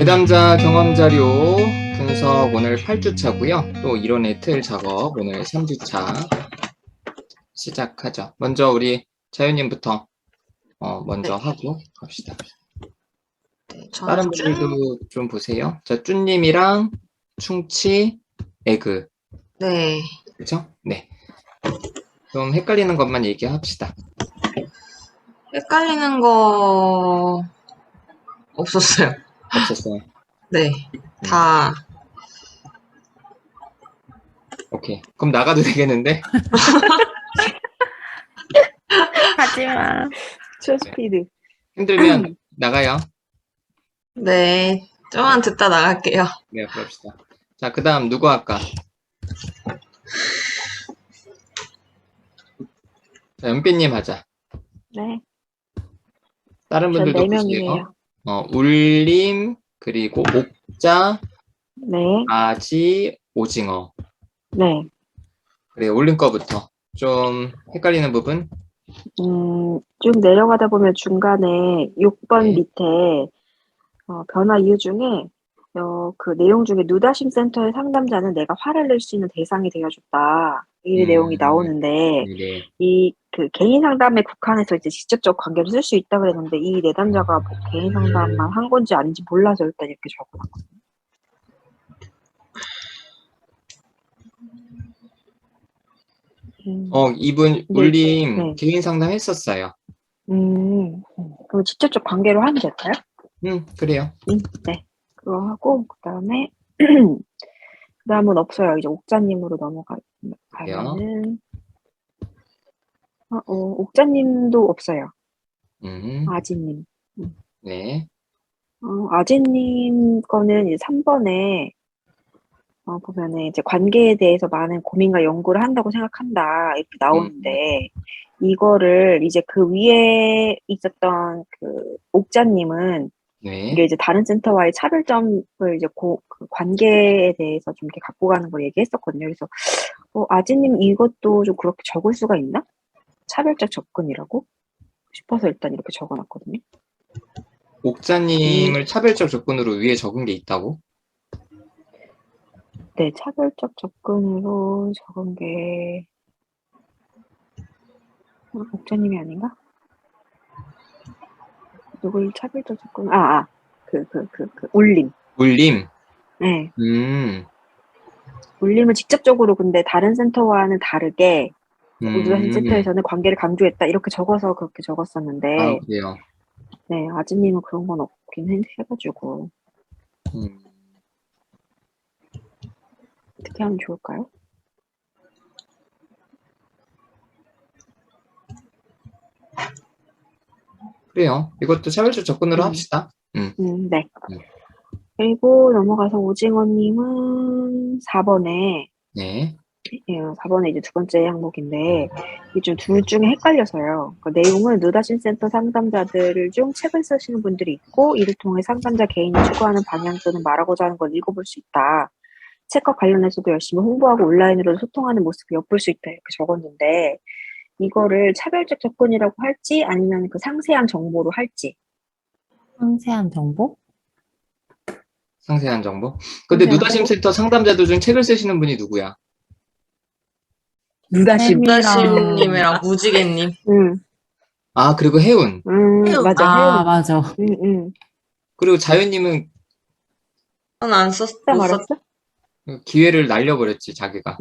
내담자 경험자료 분석 오늘 8주차고요. 또 이론의 틀 작업 오늘 3주차 시작하죠. 먼저 우리 자유님부터 먼저 네. 하고 갑시다. 네, 다른 분들도 좀 보세요. 자, 쭈님이랑 충치, 에그. 네. 그죠? 네. 좀 헷갈리는 것만 얘기합시다. 헷갈리는 거 없었어요. 없었어요. 네. 다. 오케이. 그럼 나가도 되겠는데? 하지마. 초스피드. 힘들면 나가요. 네. 좀만 듣다 나갈게요. 네, 그럽시다. 자, 그 다음 누구 할까? 자, 연빈님 하자. 네. 다른 전 분들도 4명이네요. 보세요. 울림, 그리고 옥자, 네. 아지, 오징어. 네. 그래, 울림 거부터. 좀 헷갈리는 부분? 쭉 내려가다 보면 중간에 6번 네. 밑에 변화 이유 중에 그 내용 중에 누다심 센터의 상담자는 내가 화를 낼 수 있는 대상이 되어줬다. 이 내용이 나오는데 네. 이 그 개인 상담에 국한해서 이제 직접적 관계를 쓸 수 있다 그랬는데 이 내담자가 뭐 개인 상담만 한 건지 아닌지 몰라서 일단 이렇게 적어놨거든요. 이분 울림 네. 개인 상담 했었어요. 그럼 직접적 관계로 하면 될까요? 그래요. 네. 그거 하고 그다음에 그다음은 없어요. 이제 옥자님으로 넘어가면은 옥자님도 없어요. 아지님. 네. 아지님 거는 이제 3번에 보면은 이제 관계에 대해서 많은 고민과 연구를 한다고 생각한다 이렇게 나오는데 이거를 이제 그 위에 있었던 그 옥자님은 네. 이게 이제 다른 센터와의 차별점을 이제 그 관계에 대해서 좀 이렇게 갖고 가는 걸 얘기했었거든요. 그래서 아지님 이것도 좀 그렇게 적을 수가 있나? 차별적 접근이라고 싶어서 일단 이렇게 적어놨거든요. 옥자님을 차별적 조건으로 위에 적은 게 있다고? 네, 차별적 접근으로 적은 게 옥자님이 아닌가? 누굴 차별적 접근? 울림. 울림? 네. 울림은 직접적으로 근데 다른 센터와는 다르게 우주다심 센터에서는 관계를 강조했다 이렇게 적어서 그렇게 적었었는데 그래요. 네, 아지님은 그런 건 없긴 해가지고 어떻게 하면 좋을까요? 그래요. 이것도 차별적 접근으로 합시다. 네. 그리고 넘어가서 오징어님은 4번에 네. 4번에 이제 두 번째 항목인데 이게 좀 둘 중에 헷갈려서요. 그 내용은 누다심 센터 상담자들 중 책을 쓰시는 분들이 있고 이를 통해 상담자 개인이 추구하는 방향 또는 말하고자 하는 걸 읽어볼 수 있다. 책과 관련해서도 열심히 홍보하고 온라인으로 소통하는 모습을 엿볼 수 있다 이렇게 적었는데 이거를 차별적 접근이라고 할지 아니면 그 상세한 정보로 할지. 상세한 정보? 상세한 정보? 근데 누다심 센터 상담자들 중 책을 쓰시는 분이 누구야? 누다심님이랑 무지개님. 그리고 혜운. 맞아. 혜운. 맞아. 그리고 자유님은 안 썼어. 기회를 날려버렸지, 자기가.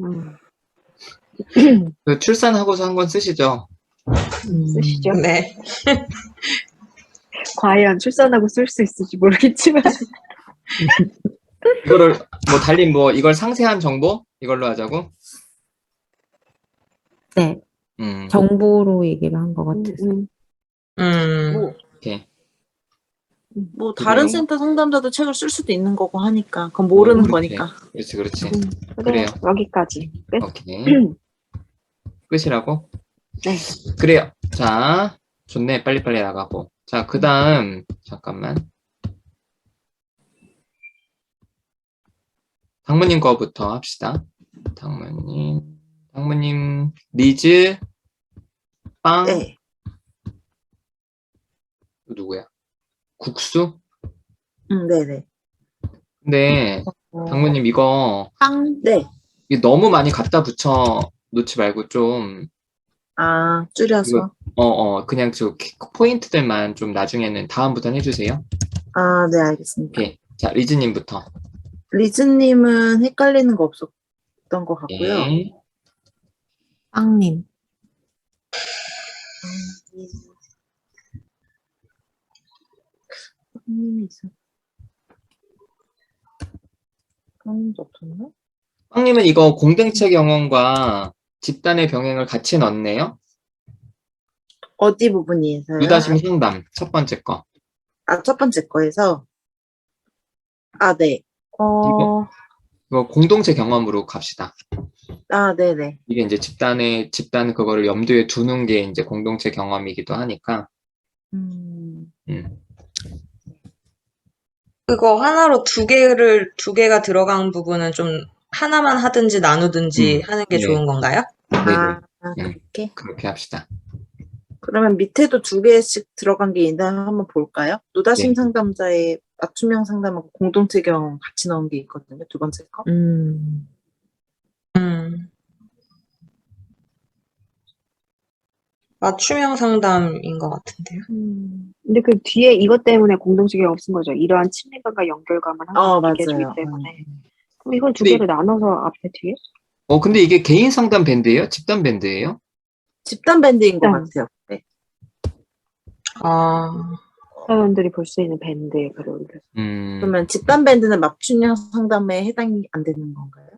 그 출산하고서 한 권 쓰시죠? 쓰시죠. 네. 과연 출산하고 쓸 수 있을지 모르겠지만. 이거를 달린 이걸 상세한 정보? 이걸로 하자고? 네. 정보로 얘기를 한 것 같아서. 오케이. 다른 센터 상담자도 책을 쓸 수도 있는 거고 하니까 그건 모르는 거니까. 그렇지. 그래요. 여기까지. 끝. 오케이. 끝이라고? 네. 그래요. 자, 좋네. 빨리빨리 나가고. 자, 그 다음, 잠깐만. 당무님 거부터 합시다. 당무님, 리즈, 빵. 네. 누구야? 국수? 네네. 근데 장모님 이거 네. 너무 많이 갖다 붙여 놓지 말고 좀 아, 줄여서. 그냥 포인트들만 좀 나중에는 다음부터는 해주세요. 아, 네, 알겠습니다. 오케이. 자, 리즈님부터. 리즈님은 헷갈리는 거 없었던 것 같고요. 네. 빵님. 형님이 있어. 형님도 없었나? 빵님은 이거 공동체 경험과 집단의 병행을 같이 넣었네요. 어디 부분이에서요? 유다심 상담, 첫 번째 거. 아, 첫 번째 거에서. 아, 네. 이거 공동체 경험으로 갑시다. 아, 네네. 이게 이제 집단 그거를 염두에 두는 게 이제 공동체 경험이기도 하니까. 음, 그거 하나로 두 개가 들어간 부분은 좀 하나만 하든지 나누든지 하는 게 네. 좋은 건가요? 네네. 그렇게? 그렇게 합시다. 그러면 밑에도 2개씩 들어간 게 있나 한번 볼까요? 노다심 네. 상담자의 맞춤형 상담하고 공동체 경험 같이 넣은 게 있거든요. 두 번째 거. 음. 맞춤형 상담인 것 같은데요. 근데 그 뒤에 이것 때문에 공동체가 없은 거죠. 이러한 친밀감과 연결감을 항상 얘기해주기 맞아요. 때문에. 그럼 이걸 두 네. 개로 나눠서 앞에 뒤에? 근데 이게 개인 상담 밴드예요? 집단 밴드예요? 집단 밴드인 것 네. 같아요. 네. 아, 사람들이 볼 수 있는 밴드에 글을 올려서. 그러면 집단 밴드는 맞춤형 상담에 해당이 안 되는 건가요?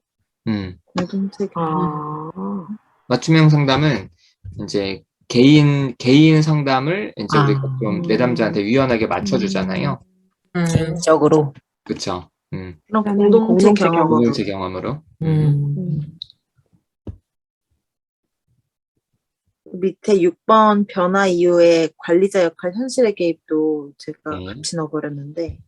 공동체 경험. 맞춤형 상담은 이제 개인 상담을 이제 우리가 좀 내담자한테 유연하게 맞춰주잖아요. 개인적으로. 그쵸? 그럼 나는 공동체 공동체 경험으로. 공동체 경험으로. 밑에 6번 변화 이후에 관리자 역할 현실의 개입도 제가 네. 같이 넣어버렸는데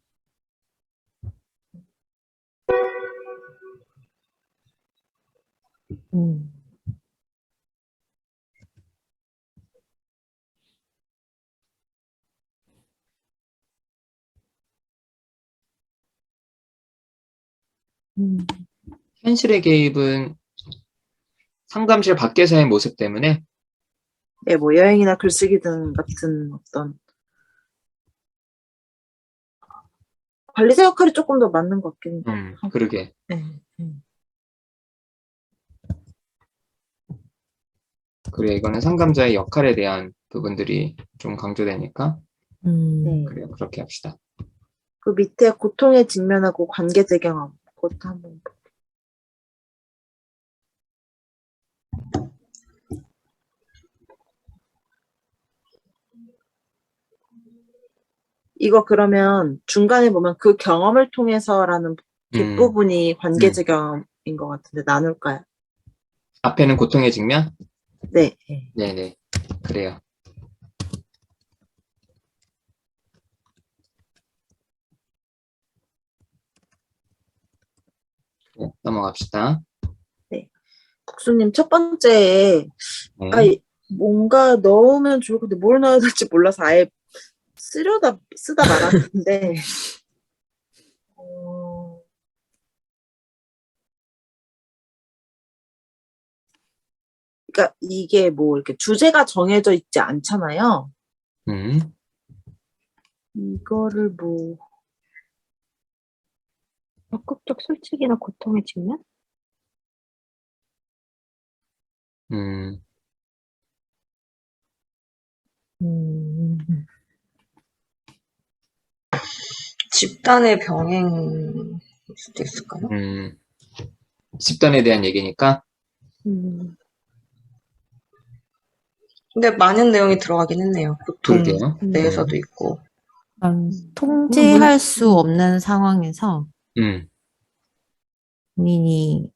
현실의 개입은 상담실 밖에서의 모습 때문에 네, 뭐 여행이나 글쓰기 등 같은 어떤 관리자 역할이 조금 더 맞는 것 같긴 해요. 그러게. 네. 그래, 이거는 상담자의 역할에 대한 부분들이 좀 강조되니까 네. 그래요. 그렇게 합시다. 그 밑에 고통에 직면하고 관계 재경험 그것도 한번 이거 그러면 중간에 보면 그 경험을 통해서라는 뒷부분이 관계 재경험인 것 같은데 나눌까요? 앞에는 고통의 직면? 네. 네네. 그래요. 네, 넘어갑시다. 네. 국수님 첫 번째에 네. 뭔가 넣으면 좋을 건데 뭘 넣어야 될지 몰라서 아예 쓰다 말았는데 그러니까 이게 뭐 이렇게 주제가 정해져 있지 않잖아요. 이거를 뭐 적극적 솔직이나 고통의 측면? 집단의 병행일 수도 있을까요? 집단에 대한 얘기니까. 근데 많은 내용이 들어가긴 했네요. 고통 그러게요. 내에서도 있고. 통제할 수 없는 상황에서 본인이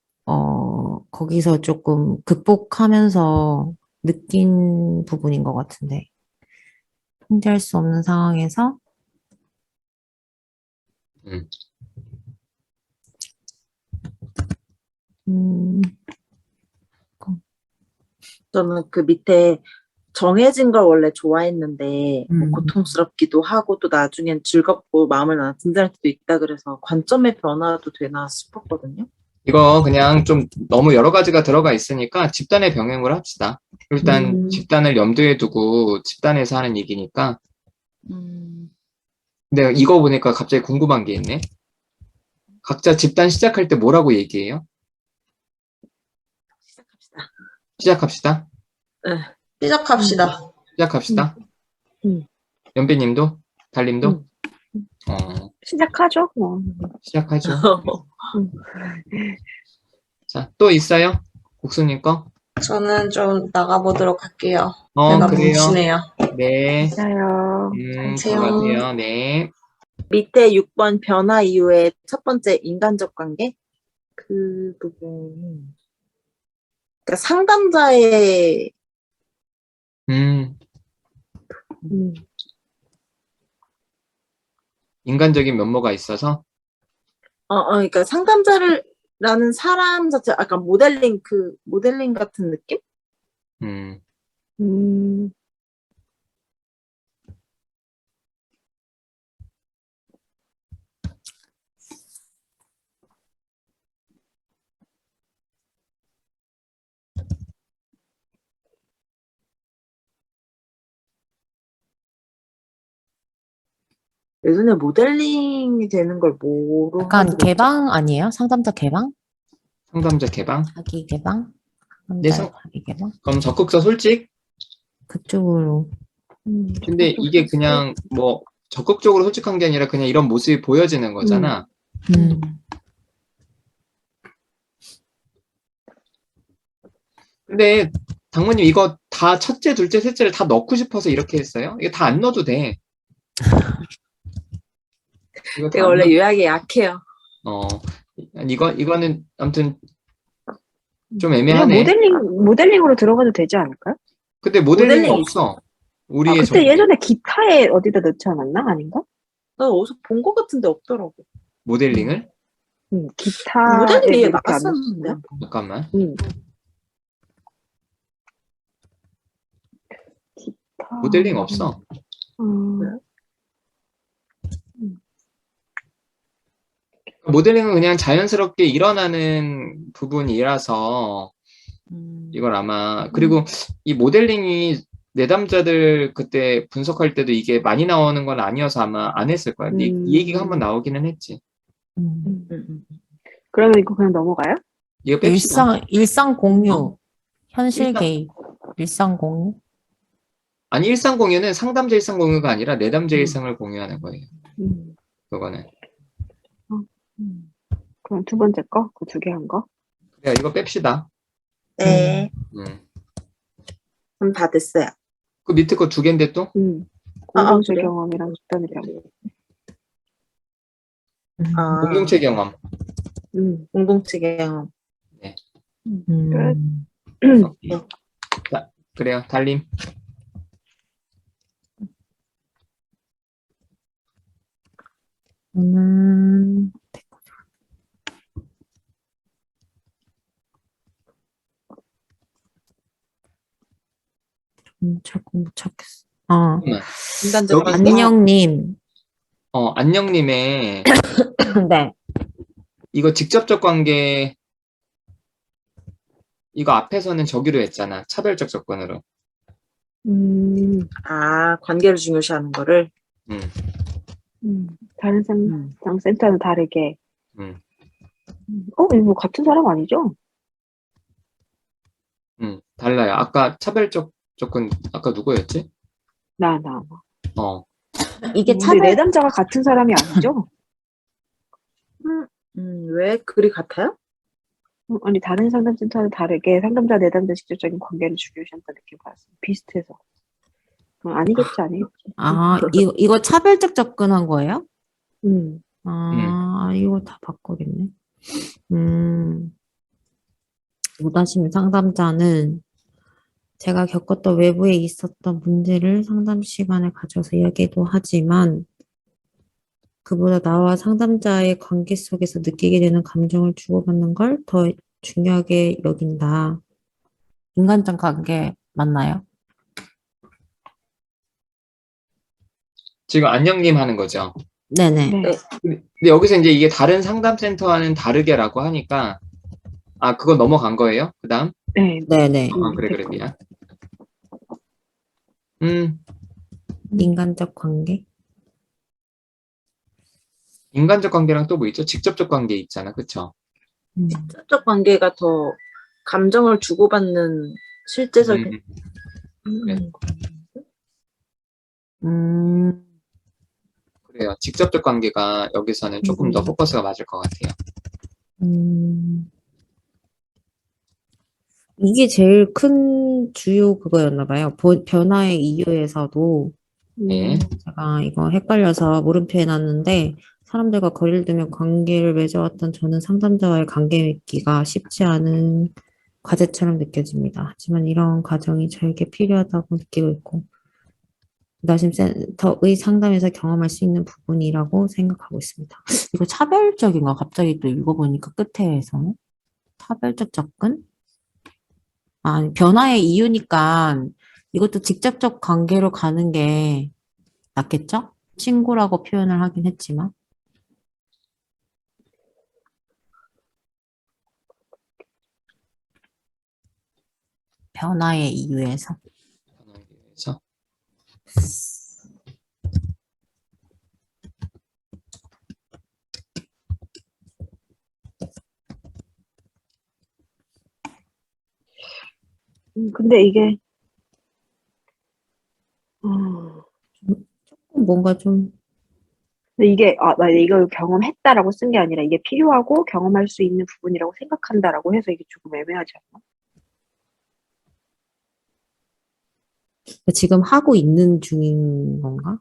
거기서 조금 극복하면서 느낀 부분인 것 같은데 통제할 수 없는 상황에서 저는 그 밑에 정해진 걸 원래 좋아했는데 뭐 음. 고통스럽기도 하고 또 나중엔 즐겁고 마음을 나눠 든든할 때도 있다 그래서 관점의 변화도 되나 싶었거든요. 이거 그냥 좀 너무 여러 가지가 들어가 있으니까 집단의 병행을 합시다. 일단 집단을 염두에 두고 집단에서 하는 얘기니까. 근데 이거 보니까 갑자기 궁금한 게 있네. 각자 집단 시작할 때 뭐라고 얘기해요? 시작합시다. 시작합시다. 시작합시다. 시작합시다. 연배님도? 달님도? 시작하죠, 뭐. 시작하죠. 자, 또 있어요? 국수님 거? 저는 좀 나가보도록 할게요. 어, 배가 그래요. 뭉치네요. 네. 맞아요. 안녕. 들어가세요. 네. 밑에 6번 변화 이후에 첫 번째 인간적 관계? 그 부분. 그러니까 상담자의 음, 인간적인 면모가 있어서, 그러니까 상담자라는 사람 자체, 약간 모델링 같은 느낌? 음, 예전에 모델링이 되는 걸 뭐로 약간 하기로 했죠? 개방 아니에요? 상담자 개방? 상담자 개방. 자기 개방? 네, 상담자 자기 개방? 그럼 적극서 솔직? 그쪽으로. 근데 이게 그냥 뭐, 적극적으로 솔직한 게 아니라 그냥 이런 모습이 보여지는 거잖아. 음. 근데, 당무님 이거 다 첫째, 둘째, 셋째를 다 넣고 싶어서 이렇게 했어요? 이거 다 안 넣어도 돼. 이거 다 제가 안 원래 넣- 요약이 약해요. 이거는 아무튼 좀 그냥 애매하네. 모델링으로 들어가도 되지 않을까요? 근데 모델링이 모델링 없어. 우리의 그때 정보에. 예전에 기타에 어디다 넣지 않았나? 아닌가? 나 어디서 본 것 같은데 없더라고. 모델링을? 기타에 모델링이 이렇게 안 나왔었는데. 넣었나? 잠깐만. 기타. 모델링 없어. 모델링은 그냥 자연스럽게 일어나는 부분이라서 이걸 아마 그리고 이 모델링이 내담자들 그때 분석할 때도 이게 많이 나오는 건 아니어서 아마 안 했을 거야. 이 얘기가 한번 나오기는 했지. 그러면 이거 그냥 넘어가요? 이거 뺍시다. 일상 공유. 현실 일상- 개입. 일상 공유. 아니 일상 공유는 상담자 일상 공유가 아니라 내담자 일상을 공유하는 거예요. 그거는. 그럼 두 번째 거? 그 두 개 한 거? 그래 이거 뺍시다. 네. 음. 그럼 다 됐어요. 그 밑에 거 두 개인데 또? 공동체 그래요? 경험이랑 집단의 경험. 공동체 경험. 공동체 경험. 자, 그래요. 달님. 못 찾겠어. 잠깐만. 인간적 여기- 관계? 안녕님. 안녕님의 네. 이거 직접적 관계 이거 앞에서는 저기로 했잖아. 차별적 조건으로. 관계를 중요시하는 거를. 다른 상담 센터는 다르게. 음. 이거 뭐 같은 사람 아니죠? 달라요. 아까 차별적 조건 아까 누구였지? 나. 이게 근데 내담자가 같은 사람이 아니죠? 왜 글이 같아요? 아니, 다른 상담센터는 다르게 상담자, 내담자 직접적인 관계를 중요시한다 느낌 받았어요. 비슷해서. 아니겠지. 이거 차별적 접근한 거예요? 음. 이거 다 바꿔야겠네. 무관심 상담자는 제가 겪었던 외부에 있었던 문제를 상담 시간을 가져서 이야기도 하지만 그보다 나와 상담자의 관계 속에서 느끼게 되는 감정을 주고받는 걸 더 중요하게 여긴다. 인간적 관계 맞나요? 지금 안녕님 하는 거죠. 네네. 네. 근데 여기서 이제 이게 다른 상담센터와는 다르게라고 하니까, 그거 넘어간 거예요? 그 다음? 네. 네네. 그래, 미안. 음, 인간적 관계? 인간적 관계랑 또 뭐 있죠? 직접적 관계 있잖아. 그쵸? 직접적 관계가 더 감정을 주고받는 실제적인 그래. 음, 그래요. 직접적 관계가 여기서는 조금 더 포커스가 맞을 것 같아요. 음. 이게 제일 큰 주요 그거였나 봐요. 변화의 이유에서도 네. 제가 이거 헷갈려서 물음표 해놨는데 사람들과 거리를 두며 관계를 맺어왔던 저는 상담자와의 관계 맺기가 쉽지 않은 과제처럼 느껴집니다. 하지만 이런 과정이 저에게 필요하다고 느끼고 있고 나심 센터의 상담에서 경험할 수 있는 부분이라고 생각하고 있습니다. 이거 차별적인가? 갑자기 또 읽어보니까 끝에서는 차별적 접근? 아니, 변화의 이유니까 이것도 직접적 관계로 가는 게 낫겠죠? 친구라고 표현을 하긴 했지만. 변화의 이유에서. 그래서 근데 이게 뭔가 좀, 근데 이게 나 이걸 경험했다라고 쓴 게 아니라 이게 필요하고 경험할 수 있는 부분이라고 생각한다라고 해서 이게 조금 애매하지 않나? 지금 하고 있는 중인 건가?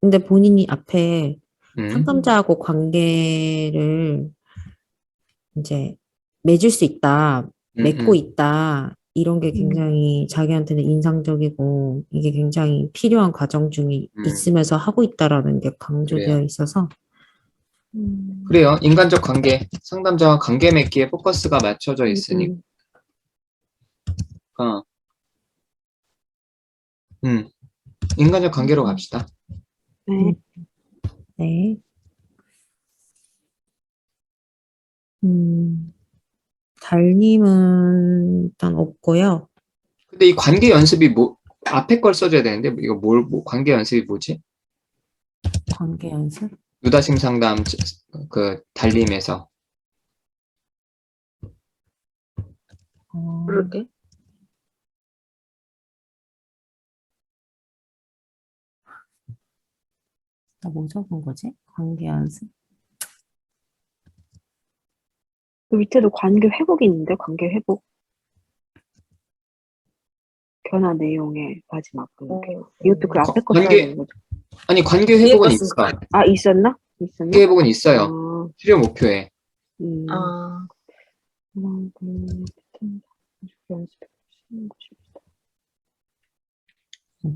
근데 본인이 앞에 상담자하고 관계를 이제 맺을 수 있다, 맺고 있다, 이런 게 굉장히 자기한테는 인상적이고, 이게 굉장히 필요한 과정 중에 있으면서 하고 있다라는 게 강조되어 그래요. 있어서, 그래요. 인간적 관계, 상담자와 관계 맺기에 포커스가 맞춰져 있으니까, 인간적 관계로 갑시다. 네. 네. 달님은 일단 없고요. 근데 이 관계 연습이 앞에 걸 써줘야 되는데, 이거 관계 연습이 뭐지? 관계 연습? 유다심 상담, 달림에서. 그러게. 나 뭐 적은 거지? 관계 연습? 그 밑에도 관계 회복이 있는데 관계 회복 변화 내용의 마지막 이것도 그 앞에 거 써야 관계, 되는 거죠? 아니, 관계 뒤에 회복은 거 있어. 쓴 있었나? 관계 회복은 있어요. 아, 치료 목표에. 아,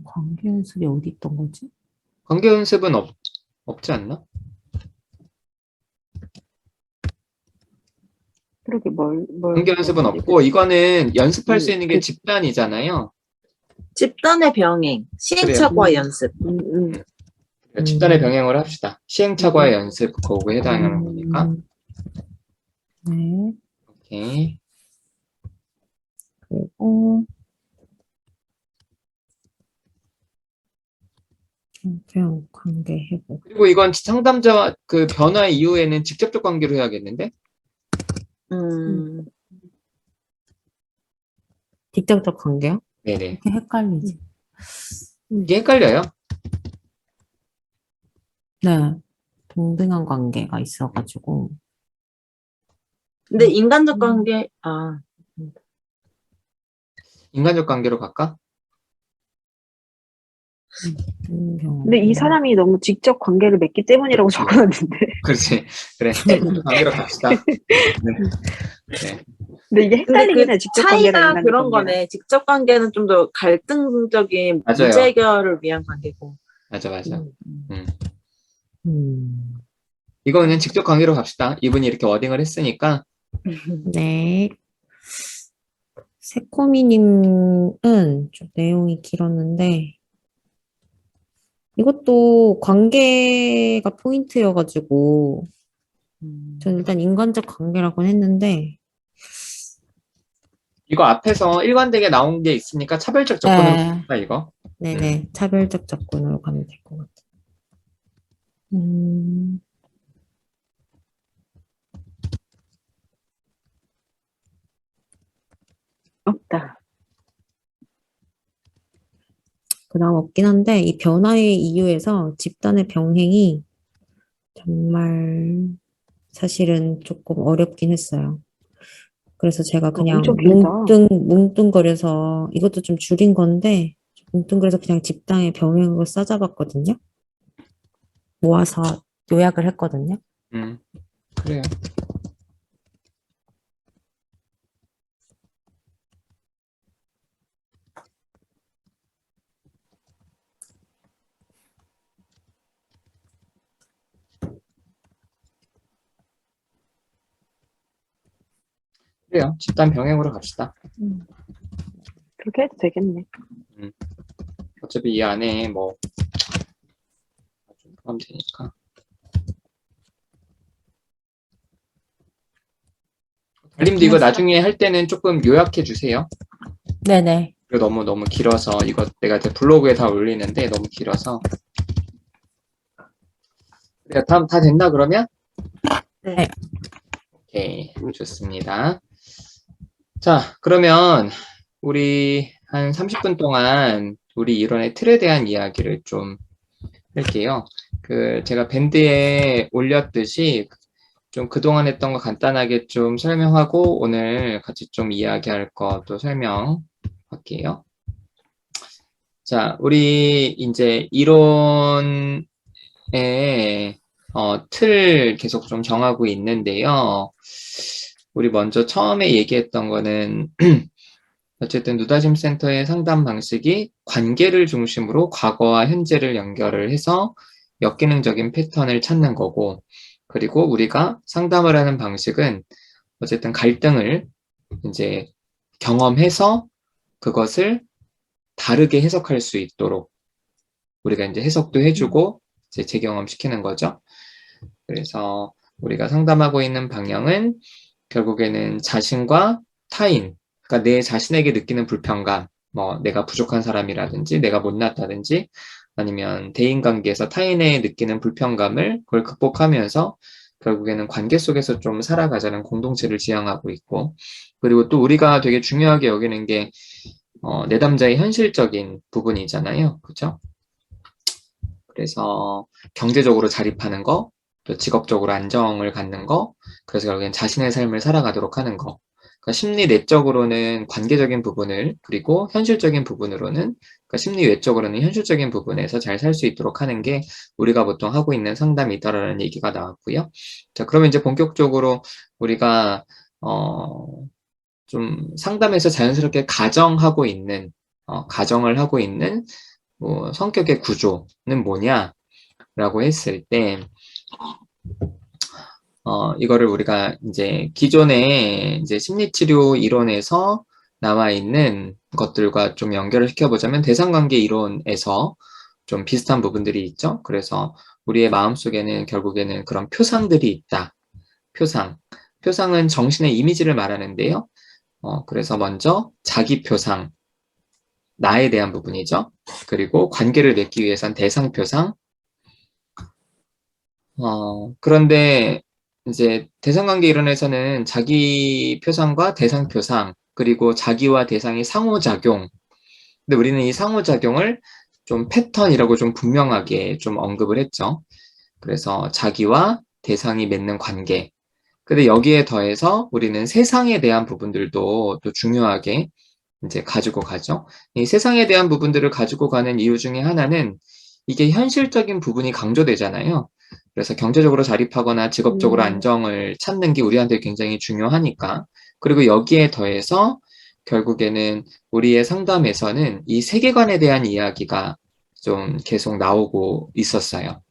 관계 연습이 어디 있던 거지? 관계 연습은 없지 않나? 그러게 관계 연습은 없고, 이거는 연습할 수 있는 게 그- 집단이잖아요. 집단의 병행, 시행착오와 연습. 집단의 병행을 합시다. 시행착오의 연습, 거기에 해당하는 거니까. 네. 오케이. 그리고 그냥 관계 회복. 그리고 이건 상담자와 그 변화 이후에는 직접적 관계로 해야겠는데? 직접적 관계요? 네네. 이렇게 헷갈리지. 이게 헷갈려요. 네. 동등한 관계가 있어가지고. 근데 인간적 관계, 인간적 관계로 갈까? 근데 이 사람이 너무 직접 관계를 맺기 때문이라고 적어놨는데. 그렇지. 그래. 인간적 관계로 갑시다. 네. 근데 이게 근데 헷갈리긴 그 해. 직접 관계나 차이가 인간적 그런 관계나. 거네. 직접 관계는 좀 더 갈등적인 맞아요. 문제 해결을 위한 관계고. 맞아. 음. 이거 그냥 직접 관계로 갑시다. 이분이 이렇게 워딩을 했으니까. 네. 새코미님은 좀 내용이 길었는데, 이것도 관계가 포인트여가지고, 저는 일단 인간적 관계라고 했는데, 이거 앞에서 일관되게 나온 게 있으니까 차별적 접근으로 네, 볼까, 이거? 네네, 차별적 접근으로 가면 될 것 같아요. 음, 없다. 그다음 없긴 한데, 이 변화의 이유에서 집단의 병행이 정말 사실은 조금 어렵긴 했어요. 그래서 제가 그냥 엄청 길다. 뭉뚱거려서 이것도 좀 줄인 건데, 뭉뚱그려서 그냥 집단의 병행으로 싸잡았거든요. 모아서 요약을 했거든요. 그래요. 그래요. 집단 병행으로 갑시다. 그렇게 해도 되겠네. 어차피 이 안에 뭐, 좀 포함 되니까. 달님도 이거 나중에 할 때는 조금 요약해 주세요. 네네. 이거 너무 길어서, 이거 내가 이제 블로그에 다 올리는데 너무 길어서. 그래, 다음 다 됐나, 그러면? 네. 오케이, 좋습니다. 자, 그러면 우리 한 30분 동안 우리 이론의 틀에 대한 이야기를 좀 할게요. 제가 밴드에 올렸듯이 좀 그동안 했던 거 간단하게 좀 설명하고 오늘 같이 좀 이야기할 것도 설명할게요. 자, 우리 이제 이론의 틀 계속 좀 정하고 있는데요. 우리 먼저 처음에 얘기했던 거는 어쨌든 누다짐 센터의 상담 방식이 관계를 중심으로 과거와 현재를 연결을 해서 역기능적인 패턴을 찾는 거고, 그리고 우리가 상담을 하는 방식은 어쨌든 갈등을 이제 경험해서 그것을 다르게 해석할 수 있도록 우리가 이제 해석도 해주고 이제 재경험시키는 거죠. 그래서 우리가 상담하고 있는 방향은 결국에는 자신과 타인, 그러니까 내 자신에게 느끼는 불편감, 뭐 내가 부족한 사람이라든지 내가 못났다든지 아니면 대인관계에서 타인에 느끼는 불편감을 그걸 극복하면서 결국에는 관계 속에서 좀 살아가자는 공동체를 지향하고 있고, 그리고 또 우리가 되게 중요하게 여기는 게 내담자의 현실적인 부분이잖아요. 그렇죠? 그래서 경제적으로 자립하는 거, 또 직업적으로 안정을 갖는 거, 그래서 결국엔 자신의 삶을 살아가도록 하는 거. 그러니까 심리 내적으로는 관계적인 부분을, 그리고 현실적인 부분으로는, 그러니까 심리 외적으로는 현실적인 부분에서 잘 살 수 있도록 하는 게 우리가 보통 하고 있는 상담이다라는 얘기가 나왔고요. 자, 그러면 이제 본격적으로 우리가 좀 상담에서 자연스럽게 가정을 하고 있는 뭐 성격의 구조는 뭐냐라고 했을 때, 이거를 우리가 이제 기존의 이제 심리치료 이론에서 나와 있는 것들과 좀 연결을 시켜보자면 대상관계 이론에서 좀 비슷한 부분들이 있죠. 그래서 우리의 마음속에는 결국에는 그런 표상들이 있다. 표상은 정신의 이미지를 말하는데요. 그래서 먼저 자기 표상, 나에 대한 부분이죠. 그리고 관계를 맺기 위해선 대상 표상. 그런데 이제 대상관계 이론에서는 자기 표상과 대상 표상, 그리고 자기와 대상의 상호작용. 근데 우리는 이 상호작용을 좀 패턴이라고 좀 분명하게 좀 언급을 했죠. 그래서 자기와 대상이 맺는 관계. 근데 여기에 더해서 우리는 세상에 대한 부분들도 또 중요하게 이제 가지고 가죠. 이 세상에 대한 부분들을 가지고 가는 이유 중에 하나는 이게 현실적인 부분이 강조되잖아요. 그래서 경제적으로 자립하거나 직업적으로 안정을 찾는 게 우리한테 굉장히 중요하니까. 그리고 여기에 더해서 결국에는 우리의 상담에서는 이 세계관에 대한 이야기가 좀 계속 나오고 있었어요.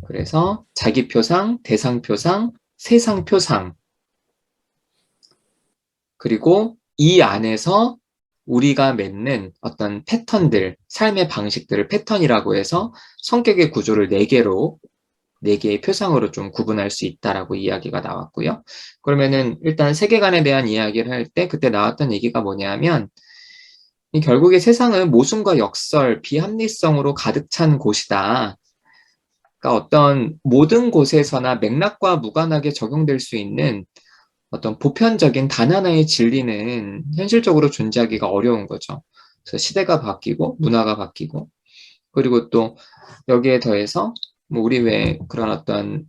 그래서 자기 표상, 대상 표상, 세상 표상. 그리고 이 안에서 우리가 맺는 어떤 패턴들, 삶의 방식들을 패턴이라고 해서 성격의 구조를 4개로, 4개의 표상으로 좀 구분할 수 있다라고 이야기가 나왔고요. 그러면은 일단 세계관에 대한 이야기를 할 때 그때 나왔던 얘기가 뭐냐면 결국에 세상은 모순과 역설, 비합리성으로 가득 찬 곳이다. 그러니까 어떤 모든 곳에서나 맥락과 무관하게 적용될 수 있는 어떤 보편적인 단 하나의 진리는 현실적으로 존재하기가 어려운 거죠. 그래서 시대가 바뀌고 문화가 바뀌고 그리고 또 여기에 더해서 뭐 우리 왜 그런 어떤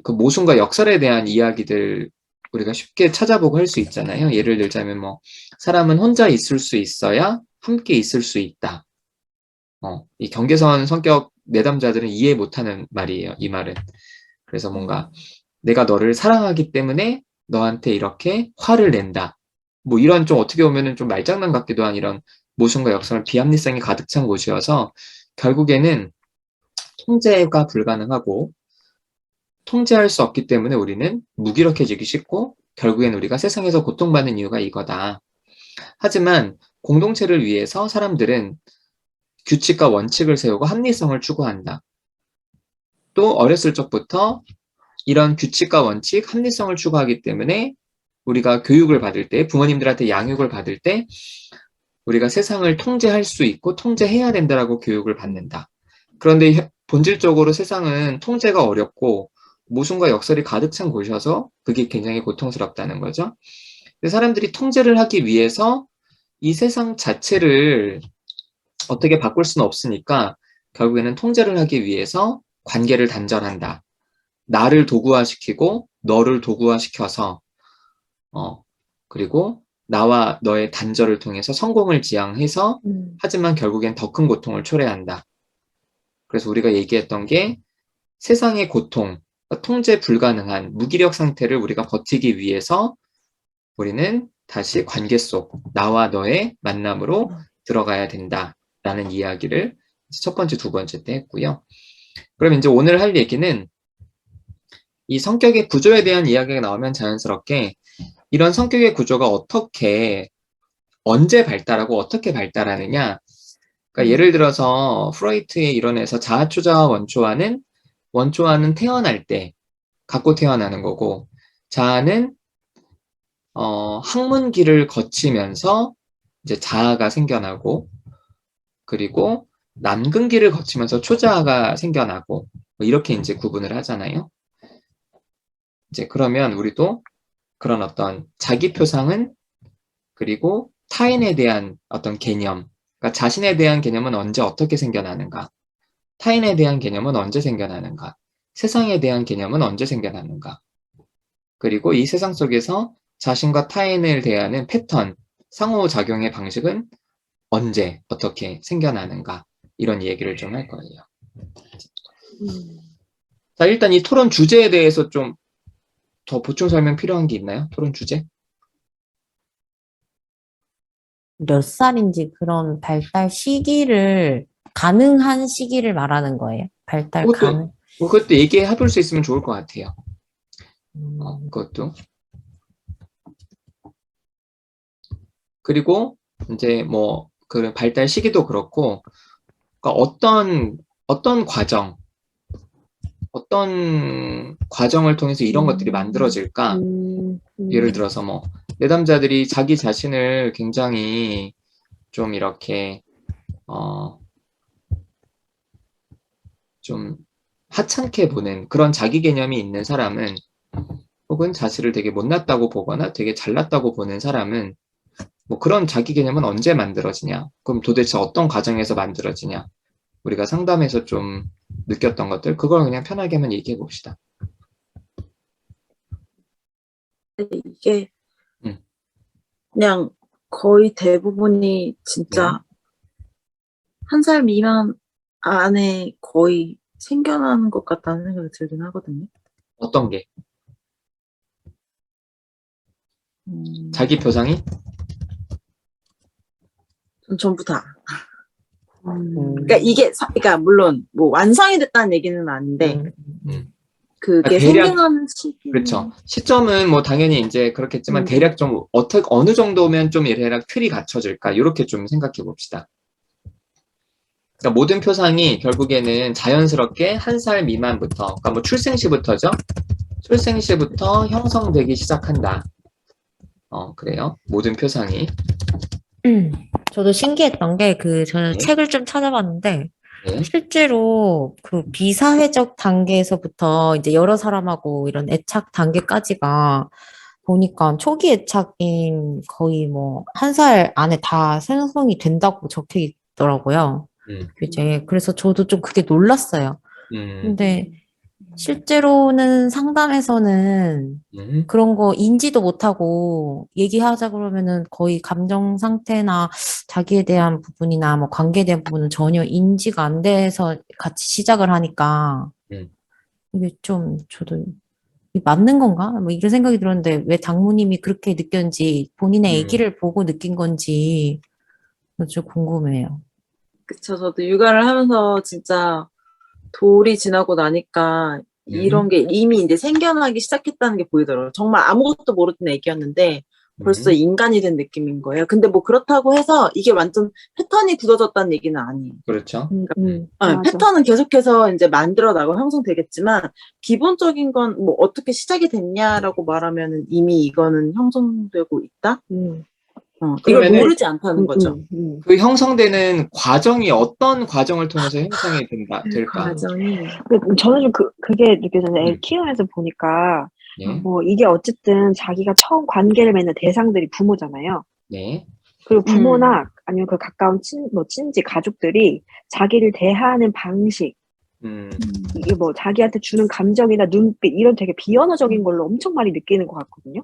그 모순과 역설에 대한 이야기들 우리가 쉽게 찾아보고 할 수 있잖아요. 예를 들자면 뭐 사람은 혼자 있을 수 있어야 함께 있을 수 있다. 이 경계선 성격 내담자들은 이해 못하는 말이에요. 이 말은. 그래서 뭔가 내가 너를 사랑하기 때문에 너한테 이렇게 화를 낸다. 뭐 이런 좀 어떻게 보면은 좀 말장난 같기도 한 이런 모순과 역설, 비합리성이 가득 찬 곳이어서 결국에는 통제가 불가능하고 통제할 수 없기 때문에 우리는 무기력해지기 쉽고 결국엔 우리가 세상에서 고통받는 이유가 이거다. 하지만 공동체를 위해서 사람들은 규칙과 원칙을 세우고 합리성을 추구한다. 또 어렸을 적부터 이런 규칙과 원칙, 합리성을 추구하기 때문에 우리가 교육을 받을 때, 부모님들한테 양육을 받을 때 우리가 세상을 통제할 수 있고 통제해야 된다라고 교육을 받는다. 그런데 본질적으로 세상은 통제가 어렵고 모순과 역설이 가득 찬 곳이어서 그게 굉장히 고통스럽다는 거죠. 사람들이 통제를 하기 위해서 이 세상 자체를 어떻게 바꿀 수는 없으니까 결국에는 통제를 하기 위해서 관계를 단절한다. 나를 도구화시키고 너를 도구화시켜서 그리고 나와 너의 단절을 통해서 성공을 지향해서 하지만 결국엔 더 큰 고통을 초래한다. 그래서 우리가 얘기했던 게 세상의 고통, 통제 불가능한 무기력 상태를 우리가 버티기 위해서 우리는 다시 관계 속 나와 너의 만남으로 들어가야 된다라는 이야기를 첫 번째, 두 번째 때 했고요. 그럼 이제 오늘 할 얘기는 이 성격의 구조에 대한 이야기가 나오면 자연스럽게 이런 성격의 구조가 어떻게 언제 발달하고 어떻게 발달하느냐. 그러니까 예를 들어서 프로이트의 이론에서 자아초자와 원초와는 태어날 때 갖고 태어나는 거고 자아는 학문기를 거치면서 이제 자아가 생겨나고 그리고 남근기를 거치면서 초자아가 생겨나고 뭐 이렇게 이제 구분을 하잖아요. 이제 그러면 우리도 그런 어떤 자기 표상은 그리고 타인에 대한 어떤 개념, 그러니까 자신에 대한 개념은 언제 어떻게 생겨나는가, 타인에 대한 개념은 언제 생겨나는가, 세상에 대한 개념은 언제 생겨나는가, 그리고 이 세상 속에서 자신과 타인을 대하는 패턴, 상호작용의 방식은 언제 어떻게 생겨나는가 이런 얘기를 좀 할 거예요. 자, 일단 이 토론 주제에 대해서 좀 더 보충 설명 필요한 게 있나요? 토론 주제? 몇 살인지 그런 발달 시기를, 가능한 시기를 말하는 거예요. 발달 가능. 그것도 얘기해 볼 수 있으면 좋을 것 같아요. 그것도. 그리고 이제 뭐 그 발달 시기도 그렇고, 그러니까 어떤 과정을 통해서 이런 것들이 만들어질까? 예를 들어서 뭐 내담자들이 자기 자신을 굉장히 좀 이렇게 좀 하찮게 보는 그런 자기 개념이 있는 사람은 혹은 자신을 되게 못났다고 보거나 되게 잘났다고 보는 사람은 뭐 그런 자기 개념은 언제 만들어지냐? 그럼 도대체 어떤 과정에서 만들어지냐? 우리가 상담에서 좀 느꼈던 것들 그걸 그냥 편하게 한번 얘기해 봅시다. 이게 그냥 거의 대부분이 진짜 1살 미만 안에 거의 생겨나는 것 같다는 생각이 들긴 하거든요. 어떤 게? 자기 표상이? 전부 다. 그러니까 이게 그러니까 물론 뭐 완성이 됐다는 얘기는 아닌데 그게 대략, 생겨나는 시기. 그렇죠. 시점은 뭐 당연히 이제 그렇겠지만 대략 좀 어느 정도면 좀 대략 틀이 갖춰질까? 이렇게 좀 생각해 봅시다. 그러니까 모든 표상이 결국에는 자연스럽게 1살 미만부터, 그러니까 뭐 출생시부터죠. 출생시부터 형성되기 시작한다. 그래요. 모든 표상이. 저도 신기했던 게 저는 네. 책을 좀 찾아봤는데 네. 실제로 그 비사회적 단계에서부터 이제 여러 사람하고 이런 애착 단계까지가 보니까 초기 애착인 거의 뭐 1살 안에 다 생성이 된다고 적혀 있더라고요. 이제 그래서 저도 좀 그게 놀랐어요. 근데 실제로는 상담에서는 그런 거 인지도 못하고 얘기하자 그러면은 거의 감정 상태나 자기에 대한 부분이나 뭐 관계에 대한 부분은 전혀 인지가 안 돼서 같이 시작을 하니까 이게 좀 저도 이게 맞는 건가? 뭐 이런 생각이 들었는데 왜 장모님이 그렇게 느꼈는지 본인의 아기를 보고 느낀 건지 좀 궁금해요. 그쵸. 저도 육아를 하면서 진짜 돌이 지나고 나니까 이런 게 이미 이제 생겨나기 시작했다는 게 보이더라고요. 정말 아무것도 모르던 애기였는데 벌써 인간이 된 느낌인 거예요. 근데 뭐 그렇다고 해서 이게 완전 패턴이 굳어졌다는 얘기는 아니에요. 그렇죠. 맞아. 패턴은 계속해서 이제 만들어 나가고 형성되겠지만 기본적인 건 뭐 어떻게 시작이 됐냐라고 말하면 이미 이거는 형성되고 있다? 이걸 그러면은 모르지 않다는 거죠. 그 형성되는 과정이 어떤 과정을 통해서 형성이 될까? 과정이 저는 좀 그게 느껴졌는데 애 음. 키우면서 보니까 네. 이게 어쨌든 자기가 처음 관계를 맺는 대상들이 부모잖아요. 네. 그리고 부모나 아니면 그 가까운 친지, 가족들이 자기를 대하는 방식, 이게 뭐 자기한테 주는 감정이나 눈빛, 이런 되게 비언어적인 걸로 엄청 많이 느끼는 것 같거든요.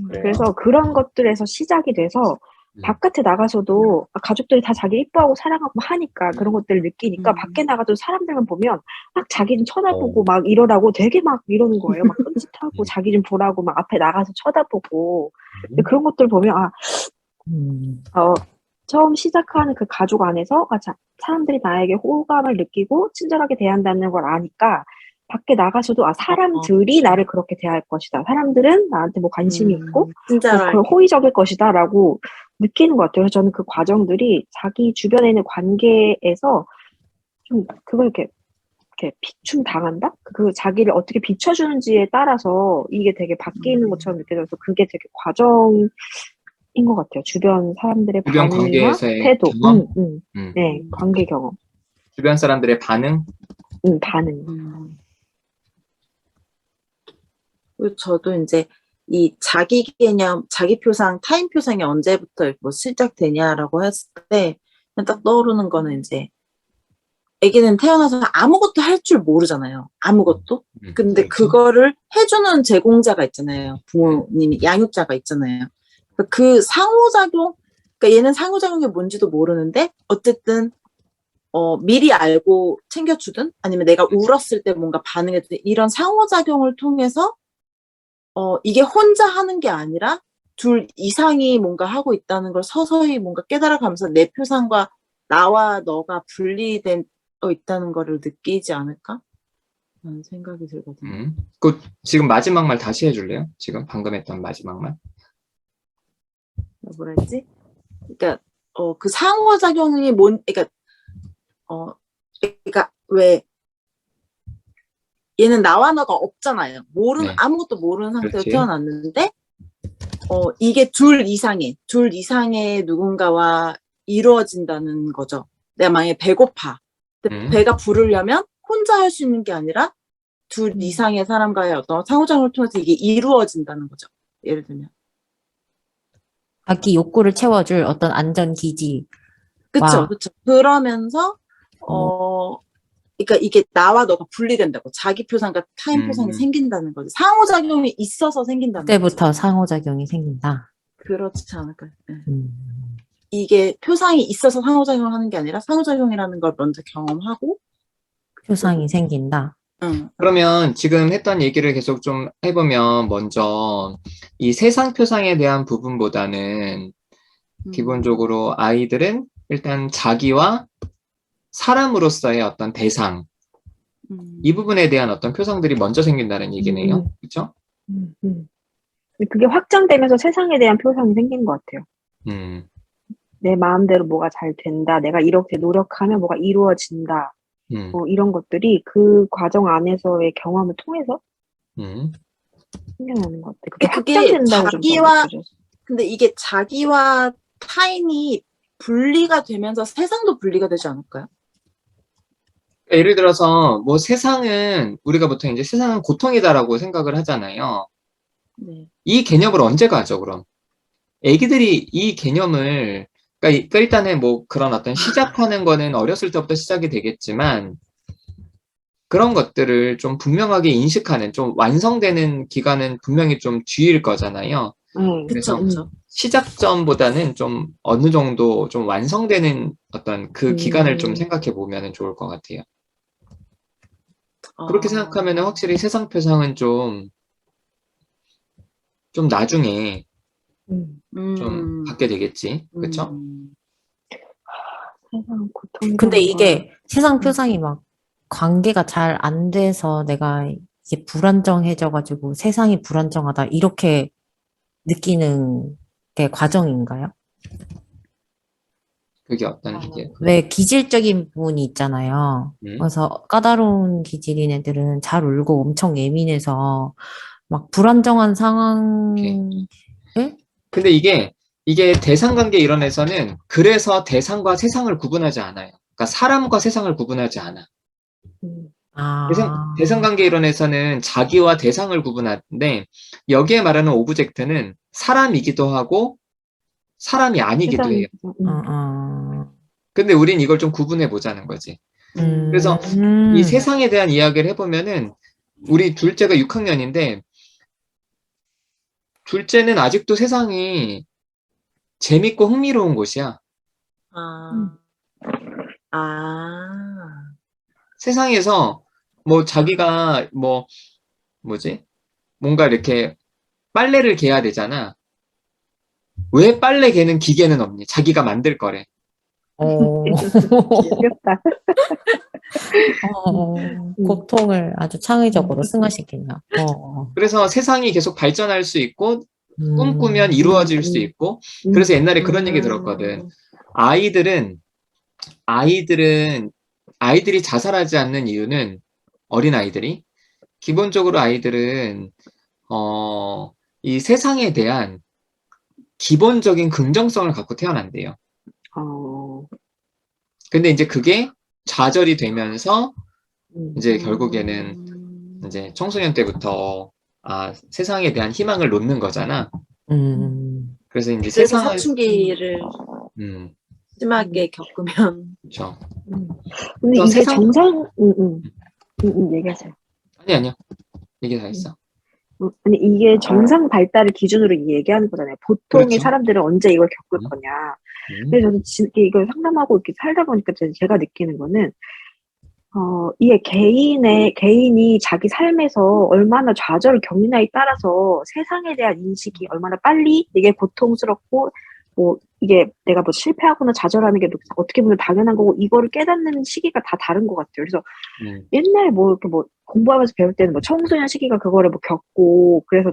그래요. 그래서 그런 것들에서 시작이 돼서 바깥에 나가서도 가족들이 다 자기 이뻐하고 사랑하고 하니까 그런 것들을 느끼니까 밖에 나가도 사람들만 보면 막 자기 좀 쳐다보고 막 이러라고 되게 막 이러는 거예요. 막 딴짓하고 자기 좀 보라고 막 앞에 나가서 쳐다보고. 근데 그런 것들 보면 처음 시작하는 그 가족 안에서 사람들이 나에게 호감을 느끼고 친절하게 대한다는 걸 아니까 밖에 나가서도 사람들이 나를 그렇게 대할 것이다. 사람들은 나한테 뭐 관심이 있고 뭐 그걸 호의적일 것이다 라고 느끼는 것 같아요. 그래서 저는 그 과정들이 자기 주변에 있는 관계에서 좀 그걸 이렇게 비춤 당한다? 그 자기를 어떻게 비춰주는지에 따라서 이게 되게 바뀌는 것처럼 느껴져서 그게 되게 과정인 것 같아요. 주변 사람들의 주변 반응이나 관계에서의 태도. 경험? 네, 관계 경험. 주변 사람들의 반응? 반응. 그리고 저도 이제 이 자기 개념, 자기 표상, 타인 표상이 언제부터 뭐 시작되냐라고 했을 때 딱 떠오르는 거는 이제 애기는 태어나서 아무것도 할 줄 모르잖아요. 아무것도. 근데 그렇죠. 그거를 해주는 제공자가 있잖아요. 부모님이, 양육자가 있잖아요. 그 상호작용, 그러니까 얘는 상호작용이 뭔지도 모르는데 어쨌든 미리 알고 챙겨주든 아니면 내가 울었을 때 뭔가 반응해주든 이런 상호작용을 통해서 이게 혼자 하는 게 아니라 둘 이상이 뭔가 하고 있다는 걸 서서히 뭔가 깨달아가면서 내 표상과 나와 너가 분리된 있다는 거를 느끼지 않을까? 라는 생각이 들거든요. 지금 마지막 말 다시 해줄래요? 지금 방금 했던 마지막 말. 뭐라 했지? 그러니까 그 상호작용이 그러니까 왜 얘는 나와 너가 없잖아요. 네. 아무것도 모르는 상태로 그렇지. 태어났는데 이게 둘 이상의 누군가와 이루어진다는 거죠. 내가 만약에 배고파. 근데 배가 부르려면 혼자 할 수 있는 게 아니라 둘 이상의 사람과의 어떤 상호작용을 통해서 이게 이루어진다는 거죠. 예를 들면. 자기 욕구를 채워줄 어떤 안전기지. 그쵸. 그러면서, 그러니까 이게 나와 너가 분리된다고. 자기 표상과 타인 표상이 생긴다는 거죠. 상호작용이 있어서 생긴다는 거죠. 그때부터 상호작용이 생긴다. 그렇지 않을까요? 네. 이게 표상이 있어서 상호작용을 하는 게 아니라 상호작용이라는 걸 먼저 경험하고 표상이 생긴다. 그러면 지금 했던 얘기를 계속 좀 해보면 먼저 이 세상 표상에 대한 부분보다는 기본적으로 아이들은 일단 자기와 사람으로서의 어떤 대상, 이 부분에 대한 어떤 표상들이 먼저 생긴다는 얘기네요. 그렇죠? 근데 그게 확장되면서 세상에 대한 표상이 생긴 것 같아요. 음, 내 마음대로 뭐가 잘 된다. 내가 이렇게 노력하면 뭐가 이루어진다. 음, 이런 것들이 그 과정 안에서의 경험을 통해서 음. 생겨나는 것 같아요. 그게 그게 확장된다고 좀 자기와 느껴져서. 근데 이게 자기와 타인이 분리가 되면서 세상도 분리가 되지 않을까요? 그러니까 예를 들어서 뭐 세상은 우리가 보통 이제 세상은 고통이다라고 생각을 하잖아요. 네. 이 개념을 언제 가져 그럼? 애기들이 이 개념을 그러니까 일단은 뭐 그런 어떤 시작하는 거는 어렸을 때부터 시작이 되겠지만 그런 것들을 좀 분명하게 인식하는 좀 완성되는 기간은 분명히 좀 뒤일 거잖아요. 그쵸, 그래서 그쵸. 시작점보다는 좀 어느 정도 좀 완성되는 어떤 그 기간을 좀 생각해 보면 좋을 것 같아요. 그렇게 생각하면 확실히 세상 표상은 좀 나중에 좀 받게 되겠지. 그렇죠? 세상 고통이라는 근데 걸. 이게 세상 표상이 막 관계가 잘 안 돼서 내가 이게 불안정해져가지고 세상이 불안정하다 이렇게 느끼는 게 과정인가요? 그게 어떤 이게 왜 기질적인 부분이 있잖아요. 그래서 까다로운 기질인 애들은 잘 울고 엄청 예민해서 막 불안정한 상황에 근데 이게 대상관계 이론에서는 그래서 대상과 세상을 구분하지 않아요. 그러니까 사람과 세상을 구분하지 않아. 아, 대상관계 이론에서는 자기와 대상을 구분하는데 여기에 말하는 오브젝트는 사람이기도 하고 사람이 아니기도 해요. 근데 우린 이걸 좀 구분해 보자는 거지. 그래서 이 세상에 대한 이야기를 해보면은 우리 둘째가 6학년인데 둘째는 아직도 세상이 재밌고 흥미로운 곳이야. 세상에서 뭐 자기가 뭐지? 뭔가 이렇게 빨래를 개야 되잖아. 왜 빨래 개는 기계는 없니? 자기가 만들 거래. 귀엽다. 고통을 아주 창의적으로 승화시키네요. 그래서 세상이 계속 발전할 수 있고 꿈꾸면 이루어질 수 있고 그래서 옛날에 그런 얘기 들었거든. 아이들이 자살하지 않는 이유는 어린아이들이 기본적으로 아이들은 이 세상에 대한 기본적인 긍정성을 갖고 태어난대요. 근데 이제 그게 좌절이 되면서 이제 결국에는 이제 청소년 때부터 세상에 대한 희망을 놓는 거잖아. 그래서 이제 그리고 세상을 사춘기를 심하게 겪으면 그렇죠. 근데 이게 얘기하세요. 아니요. 얘기 다 했어. 아니, 이게 정상 발달을 기준으로 얘기하는 거잖아요. 보통의 그렇죠. 사람들은 언제 이걸 겪을 거냐. 근데 저는 이걸 상담하고 이렇게 살다 보니까 제가 느끼는 거는, 이게 개인이 자기 삶에서 얼마나 좌절을 겪느냐에 따라서 세상에 대한 인식이 얼마나 빨리 이게 고통스럽고, 이게 내가 실패하거나 좌절하는 게 어떻게 보면 당연한 거고, 이거를 깨닫는 시기가 다 다른 것 같아요. 그래서 옛날에 이렇게 공부하면서 배울 때는 청소년 시기가 그거를 겪고, 그래서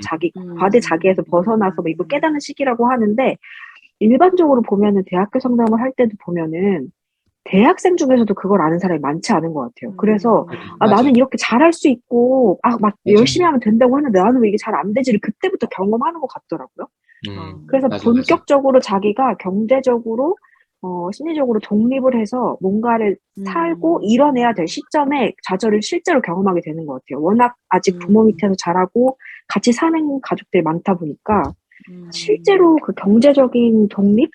과대 자기에서 벗어나서 이걸 깨닫는 시기라고 하는데, 일반적으로 보면은 대학교 상담을 할 때도 보면은, 대학생 중에서도 그걸 아는 사람이 많지 않은 것 같아요. 그래서, 나는 이렇게 잘할 수 있고, 열심히 하면 된다고 했는데 나는 왜 이게 잘 안 되지를 그때부터 경험하는 것 같더라고요. 그래서 본격적으로 자기가 경제적으로, 심리적으로 독립을 해서 뭔가를 살고 이뤄내야 될 시점에 좌절을 실제로 경험하게 되는 것 같아요. 워낙 아직 부모 밑에서 자라고 같이 사는 가족들이 많다 보니까 실제로 그 경제적인 독립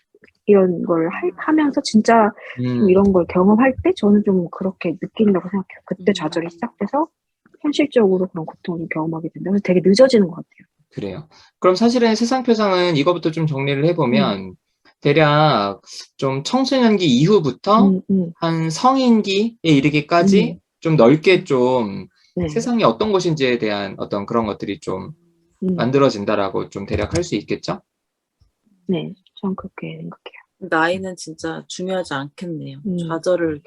이런 걸 하면서 진짜 좀 이런 걸 경험할 때 저는 좀 그렇게 느낀다고 생각해요. 그때 좌절이 시작돼서 현실적으로 그런 고통을 경험하게 된다. 그래서 되게 늦어지는 것 같아요. 그래요. 그럼 사실은 세상 표상은 이거부터 좀 정리를 해보면 대략 좀 청소년기 이후부터 한 성인기에 이르기까지 좀 넓게 좀 세상이 어떤 곳인지에 대한 어떤 그런 것들이 좀 만들어진다라고 좀 대략 할 수 있겠죠? 네, 저는 그렇게 생각해요. 나이는 진짜 중요하지 않겠네요. 좌절을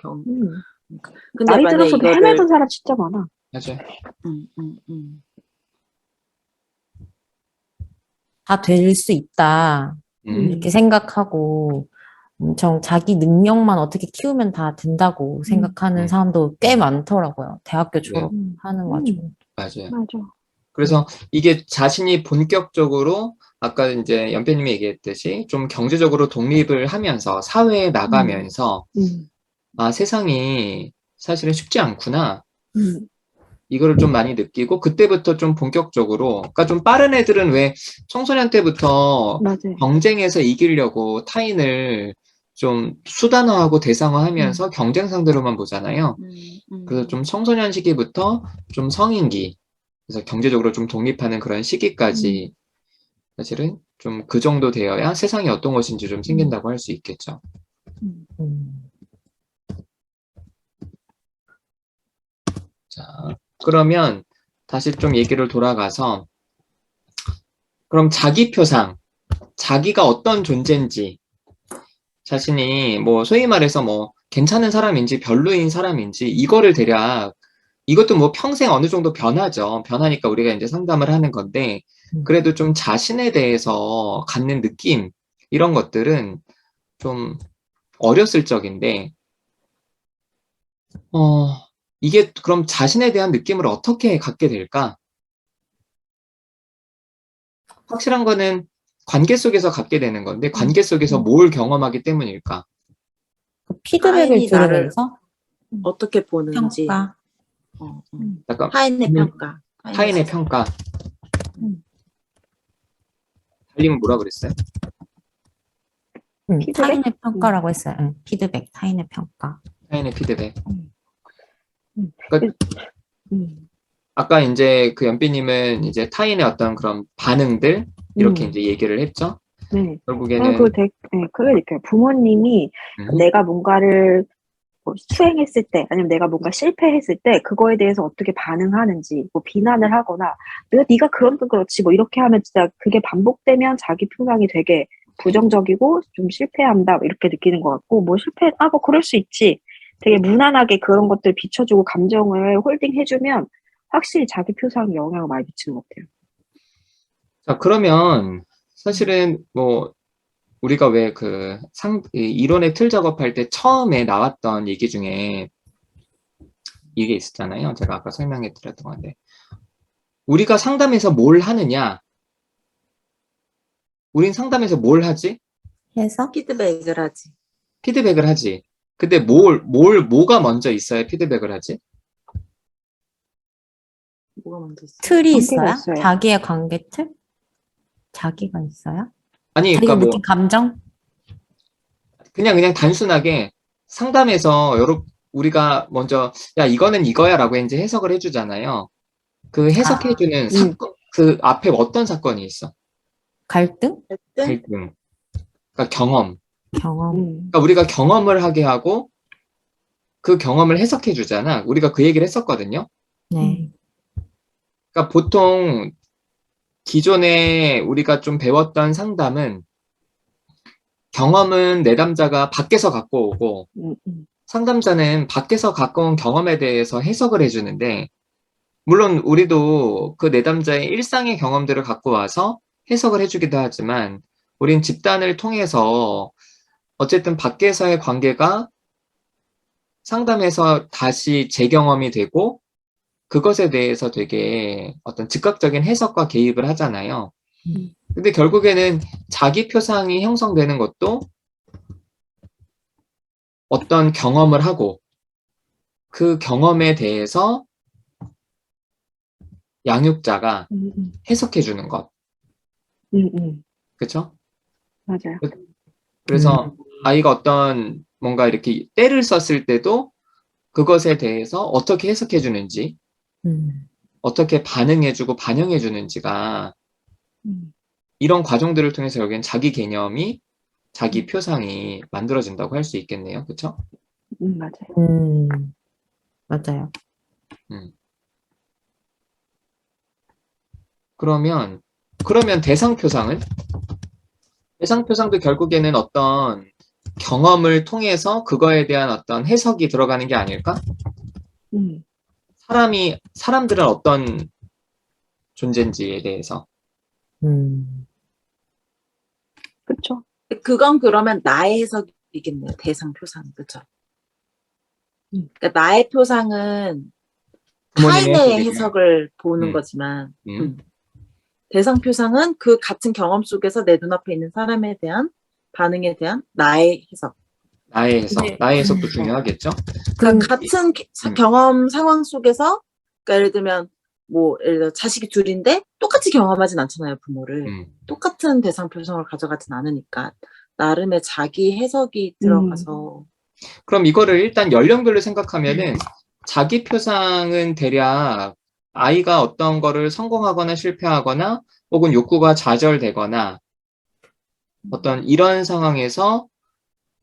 근데 나이 만약에 들어서도 이거를 헤매던 사람 진짜 많아. 맞아요. 음, 음, 음. 다 될 수 있다. 이렇게 생각하고 엄청 자기 능력만 어떻게 키우면 다 된다고 생각하는 사람도 꽤 많더라고요. 대학교 네. 졸업하는 와중에. 맞아요. 맞아. 그래서 이게 자신이 본격적으로 아까 이제 연pe님이 얘기했듯이 좀 경제적으로 독립을 하면서 사회에 나가면서 음. 아, 세상이 사실은 쉽지 않구나. 음. 이거를 좀 많이 느끼고 그때부터 좀 본격적으로 그러니까 좀 빠른 애들은 왜 청소년 때부터 맞아요. 경쟁에서 이기려고 타인을 좀 수단화하고 대상화하면서 경쟁 상대로만 보잖아요. 그래서 좀 청소년 시기부터 좀 성인기 그래서 경제적으로 좀 독립하는 그런 시기까지 사실은 좀 그 정도 되어야 세상이 어떤 것인지 좀 생긴다고 할 수 있겠죠. 음. 자, 그러면 다시 좀 얘기를 돌아가서 그럼 자기 표상, 자기가 어떤 존재인지 자신이 뭐 소위 말해서 뭐 괜찮은 사람인지 별로인 사람인지 이거를 대략 이것도 뭐 평생 어느 정도 변하죠. 변하니까 우리가 이제 상담을 하는 건데 그래도 좀 자신에 대해서 갖는 느낌 이런 것들은 좀 어렸을 적인데 이게 그럼 자신에 대한 느낌을 어떻게 갖게 될까? 확실한 거는 관계 속에서 갖게 되는 건데 관계 속에서 뭘 경험하기 때문일까? 그 피드백을 타인이 나를 들으면서 어떻게 보는지, 평가. 약간 타인의 평가. 타인의 평가. 달님은 뭐라 그랬어요? 피드백? 타인의 평가라고 했어요. 피드백, 타인의 평가. 타인의 피드백. 음. 그러니까 음. 아까 이제 그 연비님은 이제 타인의 어떤 그런 반응들 이렇게 이제 얘기를 했죠. 네. 결국에는 그게 느껴요. 부모님이 내가 뭔가를 뭐 수행했을 때, 아니면 내가 뭔가 실패했을 때, 그거에 대해서 어떻게 반응하는지, 뭐 비난을 하거나, 네가 그런 건 그렇지, 뭐 이렇게 하면 진짜 그게 반복되면 자기 표상이 되게 부정적이고 좀 실패한다, 뭐 이렇게 느끼는 것 같고, 뭐 뭐 그럴 수 있지. 되게 무난하게 그런 것들 비춰주고 감정을 홀딩해주면 확실히 자기 표상에 영향을 많이 미치는 것 같아요. 자 그러면 사실은 뭐 우리가 왜 그 이론의 틀 작업할 때 처음에 나왔던 얘기 중에 이게 있었잖아요. 제가 아까 설명해 드렸던 건데 우리가 상담에서 뭘 하느냐? 우린 상담에서 뭘 하지? 해서 피드백을 하지. 피드백을 하지. 근데 뭐가 먼저 있어야 피드백을 하지? 뭐가 먼저 있어? 틀이 관계가 있어요? 있어요. 자기의 관계 틀? 자기가 있어요? 아니, 자기가 그러니까 뭐 느낀 감정? 그냥 단순하게 상담에서 우리가 먼저 야 이거는 이거야라고 이제 해석을 해주잖아요. 그 해석해주는 사건, 그 앞에 어떤 사건이 있어? 갈등? 갈등. 그러니까 경험. 경험. 그러니까 우리가 경험을 하게 하고 그 경험을 해석해주잖아. 우리가 그 얘기를 했었거든요. 네. 그러니까 보통 기존에 우리가 좀 배웠던 상담은 경험은 내담자가 밖에서 갖고 오고 상담자는 밖에서 갖고 온 경험에 대해서 해석을 해주는데 물론 우리도 그 내담자의 일상의 경험들을 갖고 와서 해석을 해주기도 하지만 우린 집단을 통해서 어쨌든 밖에서의 관계가 상담에서 다시 재경험이 되고 그것에 대해서 되게 어떤 즉각적인 해석과 개입을 하잖아요. 근데 결국에는 자기 표상이 형성되는 것도 어떤 경험을 하고 그 경험에 대해서 양육자가 해석해 주는 것. 그쵸? 맞아요. 그래서 아이가 어떤 뭔가 이렇게 때를 썼을 때도 그것에 대해서 어떻게 해석해 주는지, 어떻게 반응해 주고 반영해 주는지가 이런 과정들을 통해서 여기는 자기 개념이, 자기 표상이 만들어진다고 할 수 있겠네요. 그쵸? 맞아요. 맞아요. 그러면 대상 표상은? 대상 표상도 결국에는 어떤 경험을 통해서 그거에 대한 어떤 해석이 들어가는 게 아닐까? 사람들은 어떤 존재인지에 대해서. 그쵸. 그건 그러면 나의 해석이겠네요. 대상 표상. 그쵸? 그러니까 나의 표상은 부모님의 타인의 해석이구나. 해석을 보는 음. 거지만 음. 대상 표상은 그 같은 경험 속에서 내 눈앞에 있는 사람에 대한 반응에 대한 나의 해석. 나의 해석. 네. 나의 해석도 중요하겠죠? 그러니까 같은 경험 상황 속에서 그러니까 예를 들면 뭐 예를 들어 자식이 둘인데 똑같이 경험하진 않잖아요, 부모를. 똑같은 대상 표상을 가져가진 않으니까 나름의 자기 해석이 들어가서 그럼 이거를 일단 연령별로 생각하면은 자기 표상은 대략 아이가 어떤 거를 성공하거나 실패하거나 혹은 욕구가 좌절되거나 어떤 이런 상황에서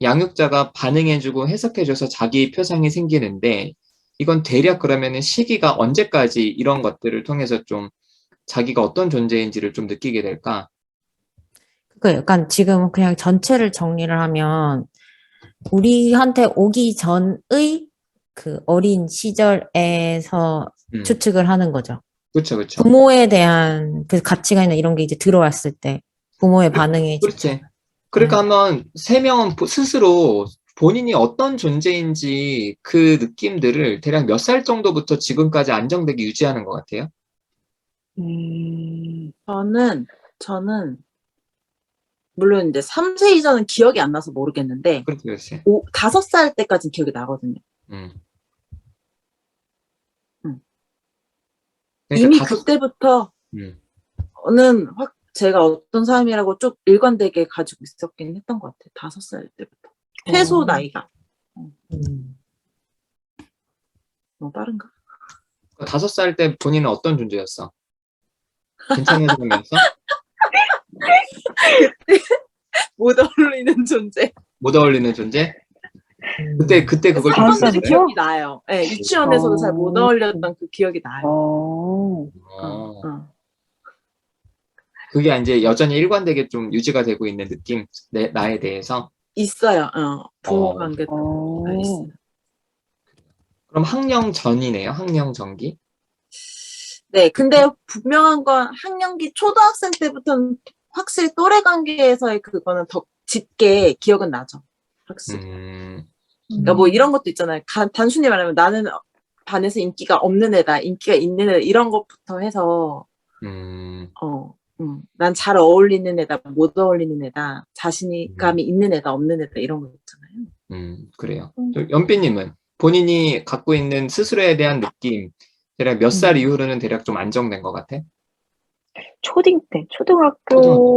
양육자가 반응해주고 해석해줘서 자기 표상이 생기는데 이건 대략 그러면은 시기가 언제까지 이런 것들을 통해서 좀 자기가 어떤 존재인지를 좀 느끼게 될까? 그 약간 지금 그냥 전체를 정리를 하면 우리한테 오기 전의 그 어린 시절에서 추측을 하는 거죠. 그렇죠, 그렇죠. 부모에 대한 그 가치관이나 이런 게 이제 들어왔을 때 부모의 반응에 그렇지. 집중. 그러니까 한번 세 명은 스스로 본인이 어떤 존재인지 그 느낌들을 대략 몇 살 정도부터 지금까지 안정되게 유지하는 것 같아요? 저는 물론 이제 3세 이전은 기억이 안 나서 모르겠는데 그렇지, 그렇지. 5살 때까지는 기억이 나거든요. 그러니까 이미 그때부터는 제가 어떤 사람이라고 쭉 일관되게 가지고 있었긴 했던 것 같아요. 5살 때부터. 최소 나이가. 너무 빠른가? 5살 때 본인은 어떤 존재였어? 괜찮은 사람이었어? 못 어울리는 존재. 못 어울리는 존재? 그때 그걸 좀 5살 느꼈어요? 부터? 기억이 나요. 네, 유치원에서도 잘 못 어울렸던 그 기억이 나요. 그게 이제 여전히 일관되게 좀 유지가 되고 있는 느낌, 나에 대해서. 있어요. 부모 관계도 있어요. 그럼 학령 전이네요, 학령 전기? 네, 근데 분명한 건 학년기 초등학생 때부터는 확실히 또래 관계에서의 그거는 더 짙게 기억은 나죠. 확실히. 그러니까 뭐 이런 것도 있잖아요. 단순히 말하면 나는 반에서 인기가 없는 애다, 인기가 있는 애다 이런 것부터 해서 난 잘 어울리는 애다, 못 어울리는 애다, 자신감이 있는 애다, 없는 애다 이런 거 있잖아요. 그래요. 연삐님은 본인이 갖고 있는 스스로에 대한 느낌, 대략 몇 살 이후로는 대략 좀 안정된 것 같아? 초딩 때, 초등학교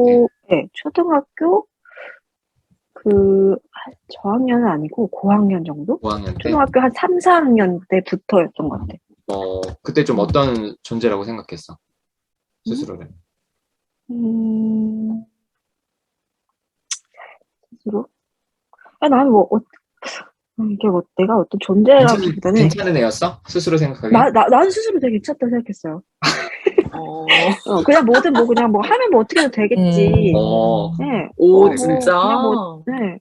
저학년은 아니고 고학년 정도? 5학년 때? 초등학교 한 3, 4학년 때부터였던 것 같아. 그때 좀 어떤 존재라고 생각했어? 스스로를. 스스로? 나는 뭐, 이게 뭐, 내가 어떤 존재라기보다는, 괜찮은 애였어? 스스로 생각하기에? 나는 스스로 되게 괜찮다 생각했어요. 그냥 뭐든 뭐, 그냥 뭐, 하면 뭐 어떻게 해도 되겠지. 네. 오, 진짜? 그냥 뭐, 네.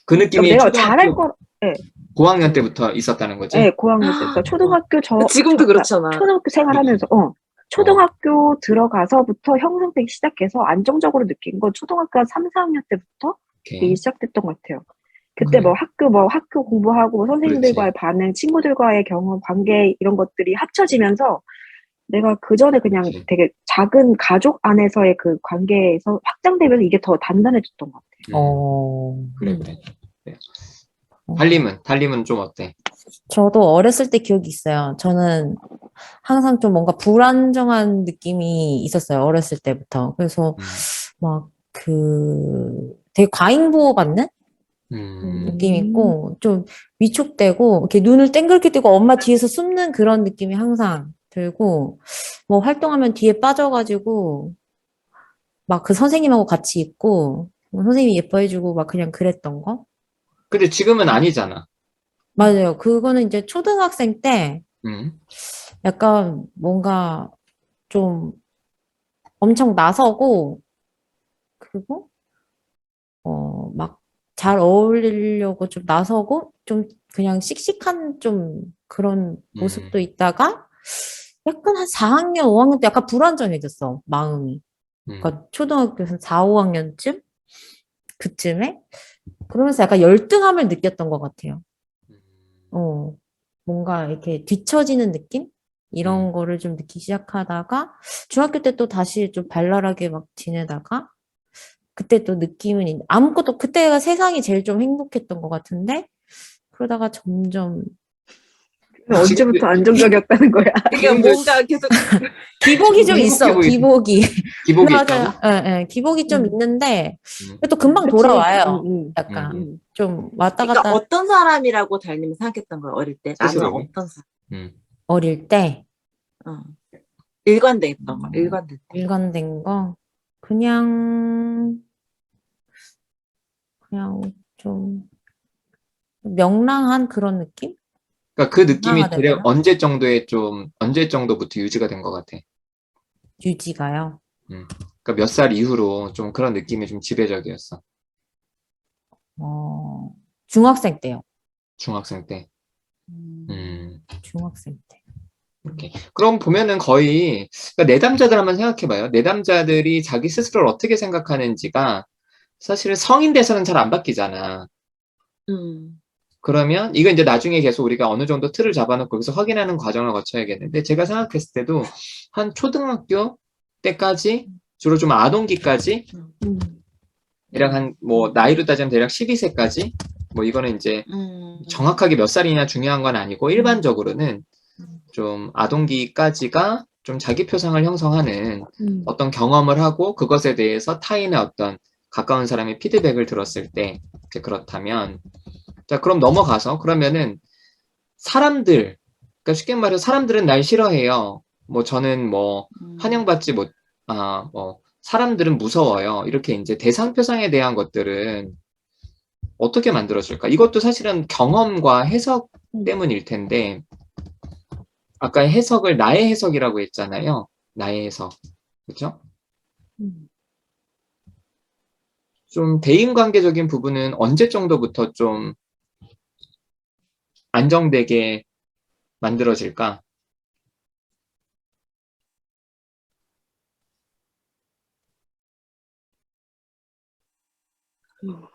그 느낌이 내가 잘할 거, 네. 고학년 때부터 있었다는 거지? 네, 고학년 때. 그러니까 초등학교 지금도 그렇잖아. 초등학교 생활하면서, 초등학교 들어가서부터 형성되기 시작해서 안정적으로 느낀 건 초등학교 한 3, 4학년 때부터 이게 시작됐던 것 같아요. 그때 학교 공부하고 선생님들과의 반응, 친구들과의 경험, 관계 이런 것들이 합쳐지면서 내가 그 전에 그냥 되게 작은 가족 안에서의 그 관계에서 확장되면서 이게 더 단단해졌던 것 같아요. 그래. 달림은 좀 어때? 저도 어렸을 때 기억이 있어요. 저는 항상 좀 뭔가 불안정한 느낌이 있었어요. 어렸을 때부터. 그래서 막 되게 과잉 보호받는 느낌이 있고 좀 위축되고 이렇게 눈을 땡그랗게 뜨고 엄마 뒤에서 숨는 그런 느낌이 항상 들고 뭐 활동하면 뒤에 빠져가지고 막 그 선생님하고 같이 있고 뭐 선생님이 예뻐해주고 막 그냥 그랬던 거. 근데 지금은 아니잖아. 맞아요. 그거는 이제 초등학생 때 약간 뭔가 좀 엄청 나서고 그리고 막 잘 어울리려고 좀 나서고 좀 그냥 씩씩한 좀 그런 모습도 있다가 약간 한 4학년, 5학년 때 약간 불안정해졌어, 마음이. 그러니까 초등학교에서 4, 5학년쯤? 그쯤에? 그러면서 약간 열등함을 느꼈던 것 같아요. 뭔가 이렇게 뒤처지는 느낌? 이런 거를 좀 느끼기 시작하다가 중학교 때 또 다시 좀 발랄하게 막 지내다가 그때 또 느낌은 아무것도 그때가 세상이 제일 좀 행복했던 것 같은데 그러다가 점점 언제부터 안정적이었다는 거야? 그러니까 뭔가 계속 기복이 좀 있어. 기복이. 기복이 맞아요. 있다고? 예, 예. 기복이 좀 음. 있는데 음. 또 금방 그치. 돌아와요. 응, 약간 응. 좀 왔다 그러니까 갔다 어떤 사람이라고 달님이 생각했던 거예요, 어릴 때? 나는 스스로를? 어떤 사람? 어릴 때 어. 일관됐던 거, 일관됐던 거. 일관된 거 그냥 좀 명랑한 그런 느낌? 그러니까 그 느낌이 명랑하다 해야 대략 되나? 언제 정도부터 유지가 된 것 같아? 유지가요. 그러니까 몇 살 이후로 좀 그런 느낌이 좀 지배적이었어. 중학생 때요. 중학생 때. 중학생 때. 이렇게. 그럼 보면은 거의, 그러니까 내담자들 한번 생각해봐요. 내담자들이 자기 스스로를 어떻게 생각하는지가 사실 성인 돼서는 잘 안 바뀌잖아. 그러면 이거 이제 나중에 계속 우리가 어느 정도 틀을 잡아놓고 거기서 확인하는 과정을 거쳐야겠는데 제가 생각했을 때도 한 초등학교 때까지 주로 좀 아동기까지 대략 한 뭐 나이로 따지면 대략 12세까지 뭐 이거는 이제 정확하게 몇 살이냐 중요한 건 아니고 일반적으로는 좀 아동기까지가 좀 자기 표상을 형성하는 어떤 경험을 하고 그것에 대해서 타인의 어떤 가까운 사람의 피드백을 들었을 때 이제 그렇다면 자 그럼 넘어가서 그러면은 사람들 그러니까 쉽게 말해서 사람들은 날 싫어해요. 뭐 저는 뭐 환영받지 못 뭐 사람들은 무서워요. 이렇게 이제 대상 표상에 대한 것들은 어떻게 만들어질까? 이것도 사실은 경험과 해석 때문일 텐데 아까 해석을 나의 해석이라고 했잖아요. 나의 해석. 그렇죠? 좀 대인관계적인 부분은 언제 정도부터 좀 안정되게 만들어질까?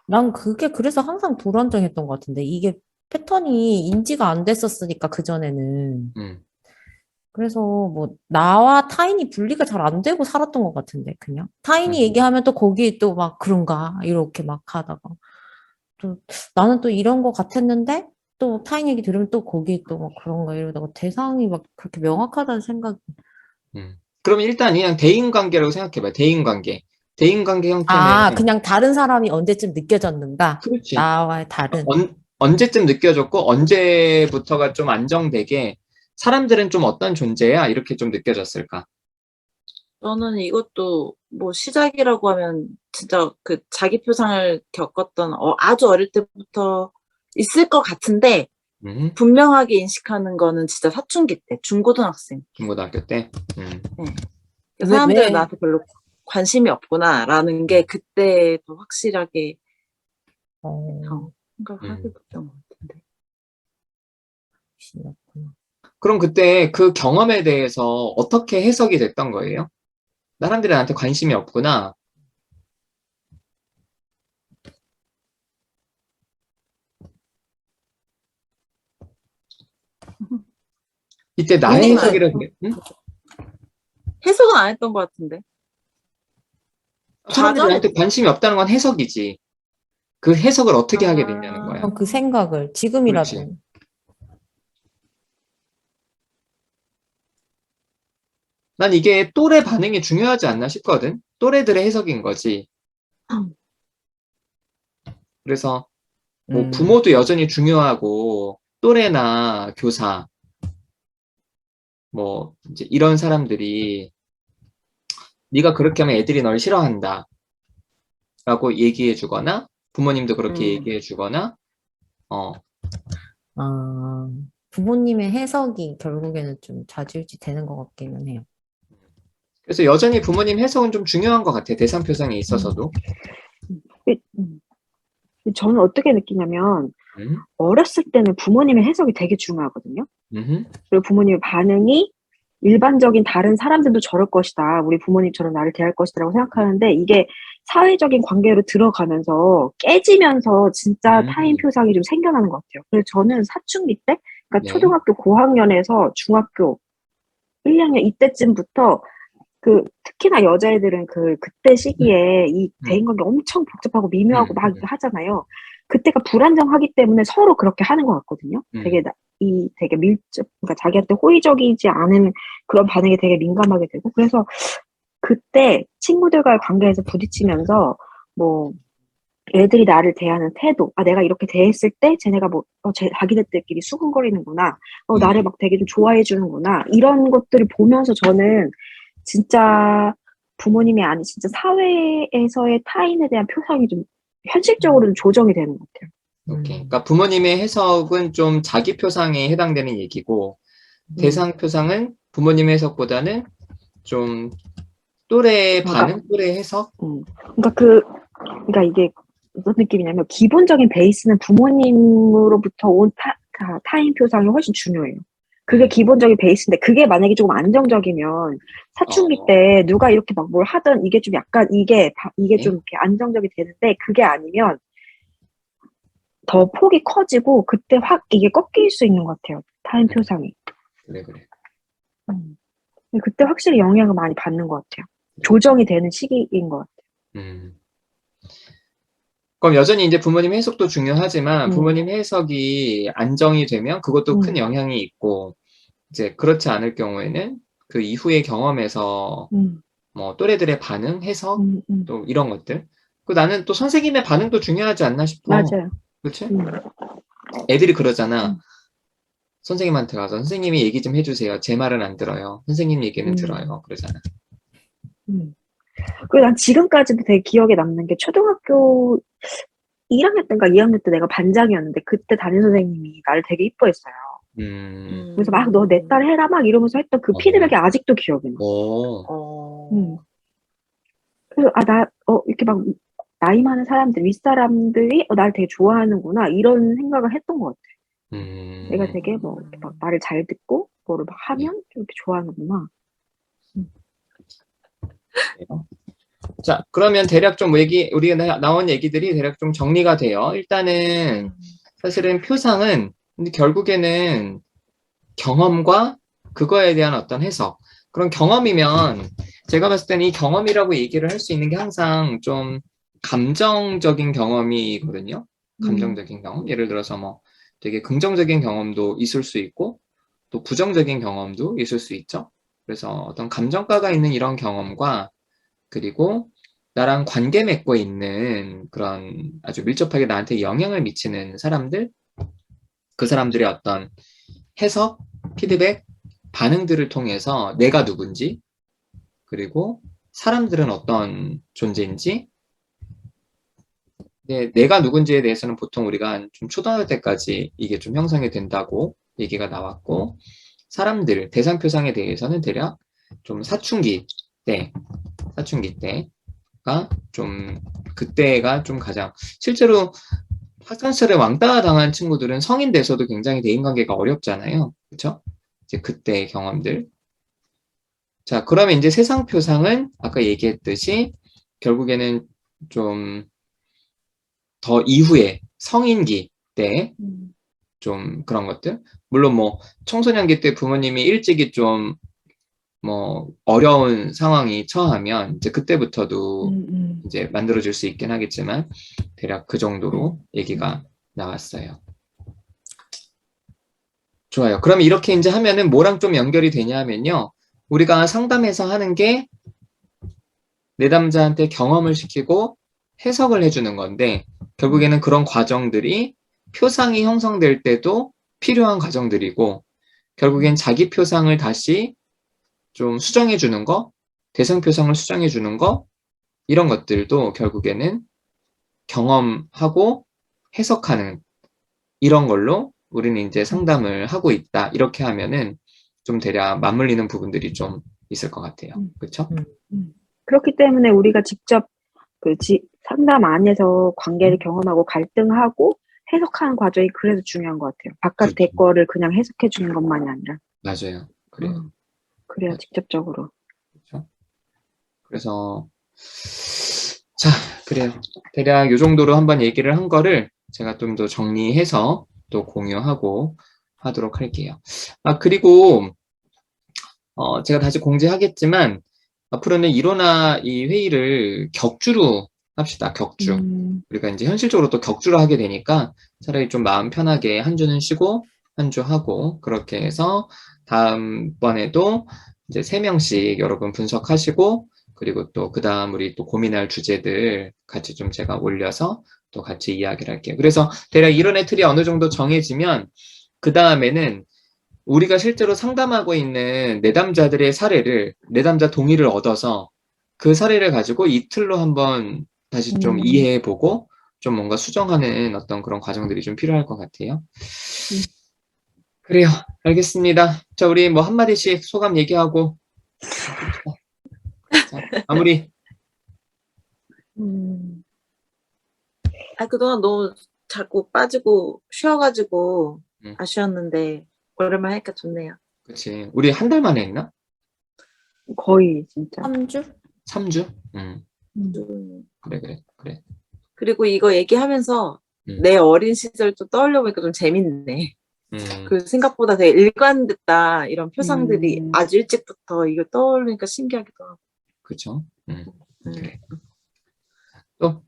난 그게 그래서 항상 불안정했던 것 같은데 이게 패턴이 인지가 안 됐었으니까 그전에는 음, 그래서 뭐 나와 타인이 분리가 잘 안 되고 살았던 것 같은데 그냥 타인이 음, 얘기하면 또 거기에 또 막 그런가 이렇게 막 하다가 또 나는 또 이런 거 같았는데 또 타인 얘기 들으면 또 거기에 또 막 그런가 이러다가 대상이 막 그렇게 명확하다는 생각이 그러면 일단 그냥 대인관계라고 생각해봐요. 대인관계. 대인관계 형태는 그냥 다른 사람이 언제쯤 느껴졌는가 그렇지. 나와의 다른 언제쯤 느껴졌고 언제부터가 좀 안정되게 사람들은 좀 어떤 존재야? 이렇게 좀 느껴졌을까? 저는 이것도 뭐 시작이라고 하면 진짜 그 자기 표상을 겪었던 아주 어릴 때부터 있을 것 같은데 분명하게 인식하는 거는 진짜 사춘기 때, 중고등학생. 중고등학교 때. 그 사람들은 왜? 나한테 별로 관심이 없구나라는 게 그때 더 확실하게 생각하게 됐던 것 같은데. 그럼 그때 그 경험에 대해서 어떻게 해석이 됐던 거예요? 사람들이 나한테 관심이 없구나. 이때 나의 본인은 해석이라 그래. 응? 해석은 안 했던 것 같은데. 사람들이 과정이 나한테 관심이 없다는 건 해석이지. 그 해석을 어떻게 하게 됐냐는 거야. 그 생각을 그렇지. 지금이라도 난 이게 또래 반응이 중요하지 않나 싶거든. 또래들의 해석인 거지. 그래서 뭐 부모도 여전히 중요하고 또래나 교사 뭐 이제 이런 사람들이 네가 그렇게 하면 애들이 널 싫어한다 라고 얘기해 주거나 부모님도 그렇게 얘기해 주거나 부모님의 해석이 결국에는 좀 좌지우지 되는 것 같기는 해요. 그래서 여전히 부모님 해석은 좀 중요한 것 같아. 대상 표상에 있어서도. 저는 어떻게 느끼냐면 음, 어렸을 때는 부모님의 해석이 되게 중요하거든요. 음흠, 그리고 부모님의 반응이 일반적인 다른 사람들도 저럴 것이다. 우리 부모님처럼 나를 대할 것이다라고 생각하는데 이게 사회적인 관계로 들어가면서 깨지면서 진짜 타인 음, 표상이 좀 생겨나는 것 같아요. 그래서 저는 사춘기 때, 그러니까 네, 초등학교 고학년에서 중학교 1학년 이때쯤부터 특히나 여자애들은 그때 시기에 이 음, 대인관계 엄청 복잡하고 미묘하고 막 음, 하잖아요. 그때가 불안정하기 때문에 서로 그렇게 하는 것 같거든요. 음, 되게 그러니까 자기한테 호의적이지 않은 그런 반응에 되게 민감하게 되고, 그래서 그때 친구들과의 관계에서 부딪히면서, 뭐, 애들이 나를 대하는 태도, 아, 내가 이렇게 대했을 때 쟤네가 자기네들끼리 수근거리는구나, 나를 음, 막 되게 좀 좋아해 주는구나, 이런 것들을 보면서 저는 진짜 부모님이 아닌 진짜 사회에서의 타인에 대한 표상이 좀 현실적으로는 조정이 되는 것 같아요. 오케이. 그러니까 부모님의 해석은 좀 자기 표상에 해당되는 얘기고, 음. 대상 표상은 부모님의 해석보다는 좀 또래의 그러니까, 반응, 또래의 해석? 그러니까 그러니까 이게 어떤 느낌이냐면 기본적인 베이스는 부모님으로부터 온 타인 표상이 훨씬 중요해요. 그게 음, 기본적인 베이스인데 그게 만약에 조금 안정적이면 사춘기 어, 때 누가 이렇게 막 뭘 하든 이게 좀 약간 이게 좀 네? 이렇게 안정적이 되는데 그게 아니면 더 폭이 커지고 그때 확 이게 꺾일 수 있는 것 같아요. 타인 음, 표상이. 그래, 그래. 음. 근데 그때 확실히 영향을 많이 받는 것 같아요. 조정이 되는 시기인 것 같아요. 음. 그럼 여전히 이제 부모님 해석도 중요하지만 음, 부모님 해석이 안정이 되면 그것도 큰 음, 영향이 있고, 이제 그렇지 않을 경우에는 그 이후의 경험에서 음, 뭐 또래들의 반응, 해석, 음, 또 이런 것들. 그 나는 또 선생님의 반응도 중요하지 않나 싶어. 맞아요. 그치? 음, 애들이 그러잖아. 음, 선생님한테 가서 선생님이 얘기 좀 해주세요. 제 말은 안 들어요. 선생님 얘기는 음, 들어요. 그러잖아. 음. 그리고 난 지금까지도 되게 기억에 남는 게 초등학교 1학년 때인가 2학년 때 내가 반장이었는데 그때 담임 선생님이 나를 되게 이뻐했어요. 음, 그래서 막 너 내 딸 해라 막 이러면서 했던 그 어, 피드백이 아직도 기억이 나. 어, 음. 그래서 이렇게 막 나이 많은 사람들, 윗사람들이 나를 되게 좋아하는구나 이런 생각을 했던 것 같아. 내가 음, 되게 뭐 이렇게 막 말을 잘 듣고 뭐를 막 네. 하면 좀 이렇게 좋아하는구나. 음, 그래요. 자, 그러면 대략 좀 우리가 나온 얘기들이 대략 좀 정리가 돼요. 일단은 사실은 표상은 근데 결국에는 경험과 그거에 대한 어떤 해석. 그런 경험이면 제가 봤을 때는 이 경험이라고 얘기를 할 수 있는 게 항상 좀 감정적인 경험이거든요. 음, 감정적인 경험. 예를 들어서 뭐 되게 긍정적인 경험도 있을 수 있고 또 부정적인 경험도 있을 수 있죠. 그래서 어떤 감정가가 있는 이런 경험과 그리고 나랑 관계 맺고 있는 그런 아주 밀접하게 나한테 영향을 미치는 사람들, 그 사람들의 어떤 해석, 피드백, 반응들을 통해서 내가 누군지, 그리고 사람들은 어떤 존재인지, 내가 누군지에 대해서는 보통 우리가 좀 초등학교 때까지 이게 좀 형성이 된다고 얘기가 나왔고, 사람들, 대상 표상에 대해서는 대략 좀 사춘기 때가 좀, 그때가 좀 가장, 실제로 학창시절에 왕따 당한 친구들은 성인 돼서도 굉장히 대인관계가 어렵잖아요. 그쵸? 이제 그때의 경험들. 자, 그러면 이제 세상 표상은 아까 얘기했듯이 결국에는 좀 더 이후에 성인기 때 음, 좀 그런 것들. 물론 뭐 청소년기 때 부모님이 일찍이 좀 뭐 어려운 상황이 처하면 이제 그때부터도 음, 이제 만들어질 수 있긴 하겠지만 대략 그 정도로 음, 얘기가 나왔어요. 좋아요. 그러면 이렇게 이제 하면은 뭐랑 좀 연결이 되냐 하면요. 우리가 상담에서 하는 게 내담자한테 경험을 시키고 해석을 해주는 건데 결국에는 그런 과정들이 표상이 형성될 때도 필요한 과정들이고 결국엔 자기 표상을 다시 좀 수정해 주는 거, 대상 표상을 수정해 주는 거 이런 것들도 결국에는 경험하고 해석하는 이런 걸로 우리는 이제 상담을 하고 있다. 이렇게 하면은 좀 대략 맞물리는 부분들이 좀 있을 것 같아요. 음, 그렇죠? 그렇기 때문에 우리가 직접 상담 안에서 관계를 경험하고 갈등하고 해석하는 과정이 그래서 중요한 것 같아요. 바깥 대 그렇죠. 거를 그냥 해석해 주는 것만이 아니라. 맞아요. 그래요. 그래야 맞아요. 직접적으로. 그렇죠. 그래서 자, 그래요. 대략 요 정도로 한번 얘기를 한 거를 제가 좀 더 정리해서 또 공유하고 하도록 할게요. 그리고 제가 다시 공지하겠지만 앞으로는 일어나 이 회의를 격주로 합시다. 격주. 우리가 이제 현실적으로 또 격주로 하게 되니까 차라리 좀 마음 편하게 한 주는 쉬고 한 주 하고 그렇게 해서 다음번에도 이제 3명씩 여러분 분석하시고 그리고 또 그다음 우리 또 고민할 주제들 같이 좀 제가 올려서 또 같이 이야기를 할게요. 그래서 대략 이론의 틀이 어느 정도 정해지면 그 다음에는 우리가 실제로 상담하고 있는 내담자들의 사례를 내담자 동의를 얻어서 그 사례를 가지고 이 틀로 한번 다시 좀 이해해보고 좀 뭔가 수정하는 어떤 그런 과정들이 좀 필요할 것 같아요. 그래요. 알겠습니다. 자, 우리 뭐 한마디씩 소감 얘기하고 자, 마무리. 그동안 너무 자꾸 빠지고 쉬어가지고 음. 아쉬웠는데 오랜만에 하니까 좋네요. 그치. 우리 한 달 만에 했나? 거의 진짜. 3주? 3주? 그래. 그리고 이거 얘기하면서 내 어린 시절 좀 떠올려보니까 좀 재밌네. 그 생각보다 되게 일관됐다. 이런 표상들이 아주 일찍부터 이거 떠올리니까 신기하기도 하고. 그쵸. 그래. 또?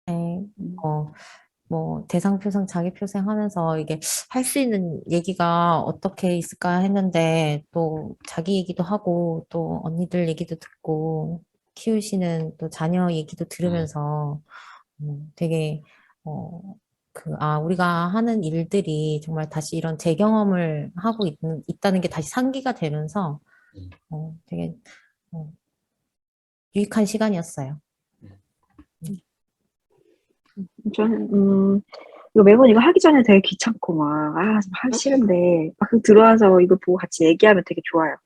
네, 뭐 대상 표상, 자기 표상 하면서 이게 할 수 있는 얘기가 어떻게 있을까 했는데 또 자기 얘기도 하고 또 언니들 얘기도 듣고 키우시는 또 자녀 얘기도 들으면서 되게 우리가 하는 일들이 정말 다시 이런 재경험을 하고 있다는 게 다시 상기가 되면서 되게 유익한 시간이었어요. 저는 이거 매번 이거 하기 전에 되게 귀찮고 막 좀 하기 싫은데 막상 들어와서 이거 보고 같이 얘기하면 되게 좋아요.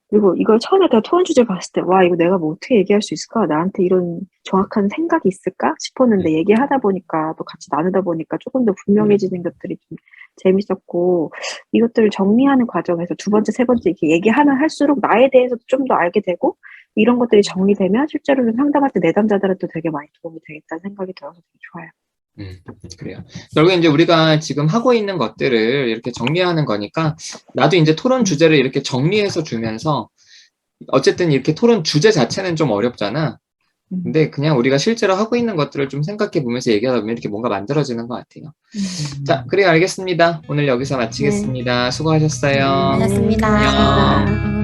그리고 이걸 처음에 그냥 토론 주제 봤을 때 와 이거 내가 뭐 어떻게 얘기할 수 있을까? 나한테 이런 정확한 생각이 있을까? 싶었는데 얘기하다 보니까 또 같이 나누다 보니까 조금 더 분명해지는 것들이 좀 재밌었고 이것들을 정리하는 과정에서 두 번째, 세 번째 이렇게 얘기하면 할수록 나에 대해서 좀 더 알게 되고 이런 것들이 정리되면 실제로는 상담할 때 내담자들한테 되게 많이 도움이 되겠다는 생각이 들어서 되게 좋아요. 그래요. 결국에 이제 우리가 지금 하고 있는 것들을 이렇게 정리하는 거니까 나도 이제 토론 주제를 이렇게 정리해서 주면서 어쨌든 이렇게 토론 주제 자체는 좀 어렵잖아. 근데 그냥 우리가 실제로 하고 있는 것들을 좀 생각해 보면서 얘기하다 보면 이렇게 뭔가 만들어지는 것 같아요. 자, 그래요. 알겠습니다. 오늘 여기서 마치겠습니다. 수고하셨어요. 고맙습니다. 안녕.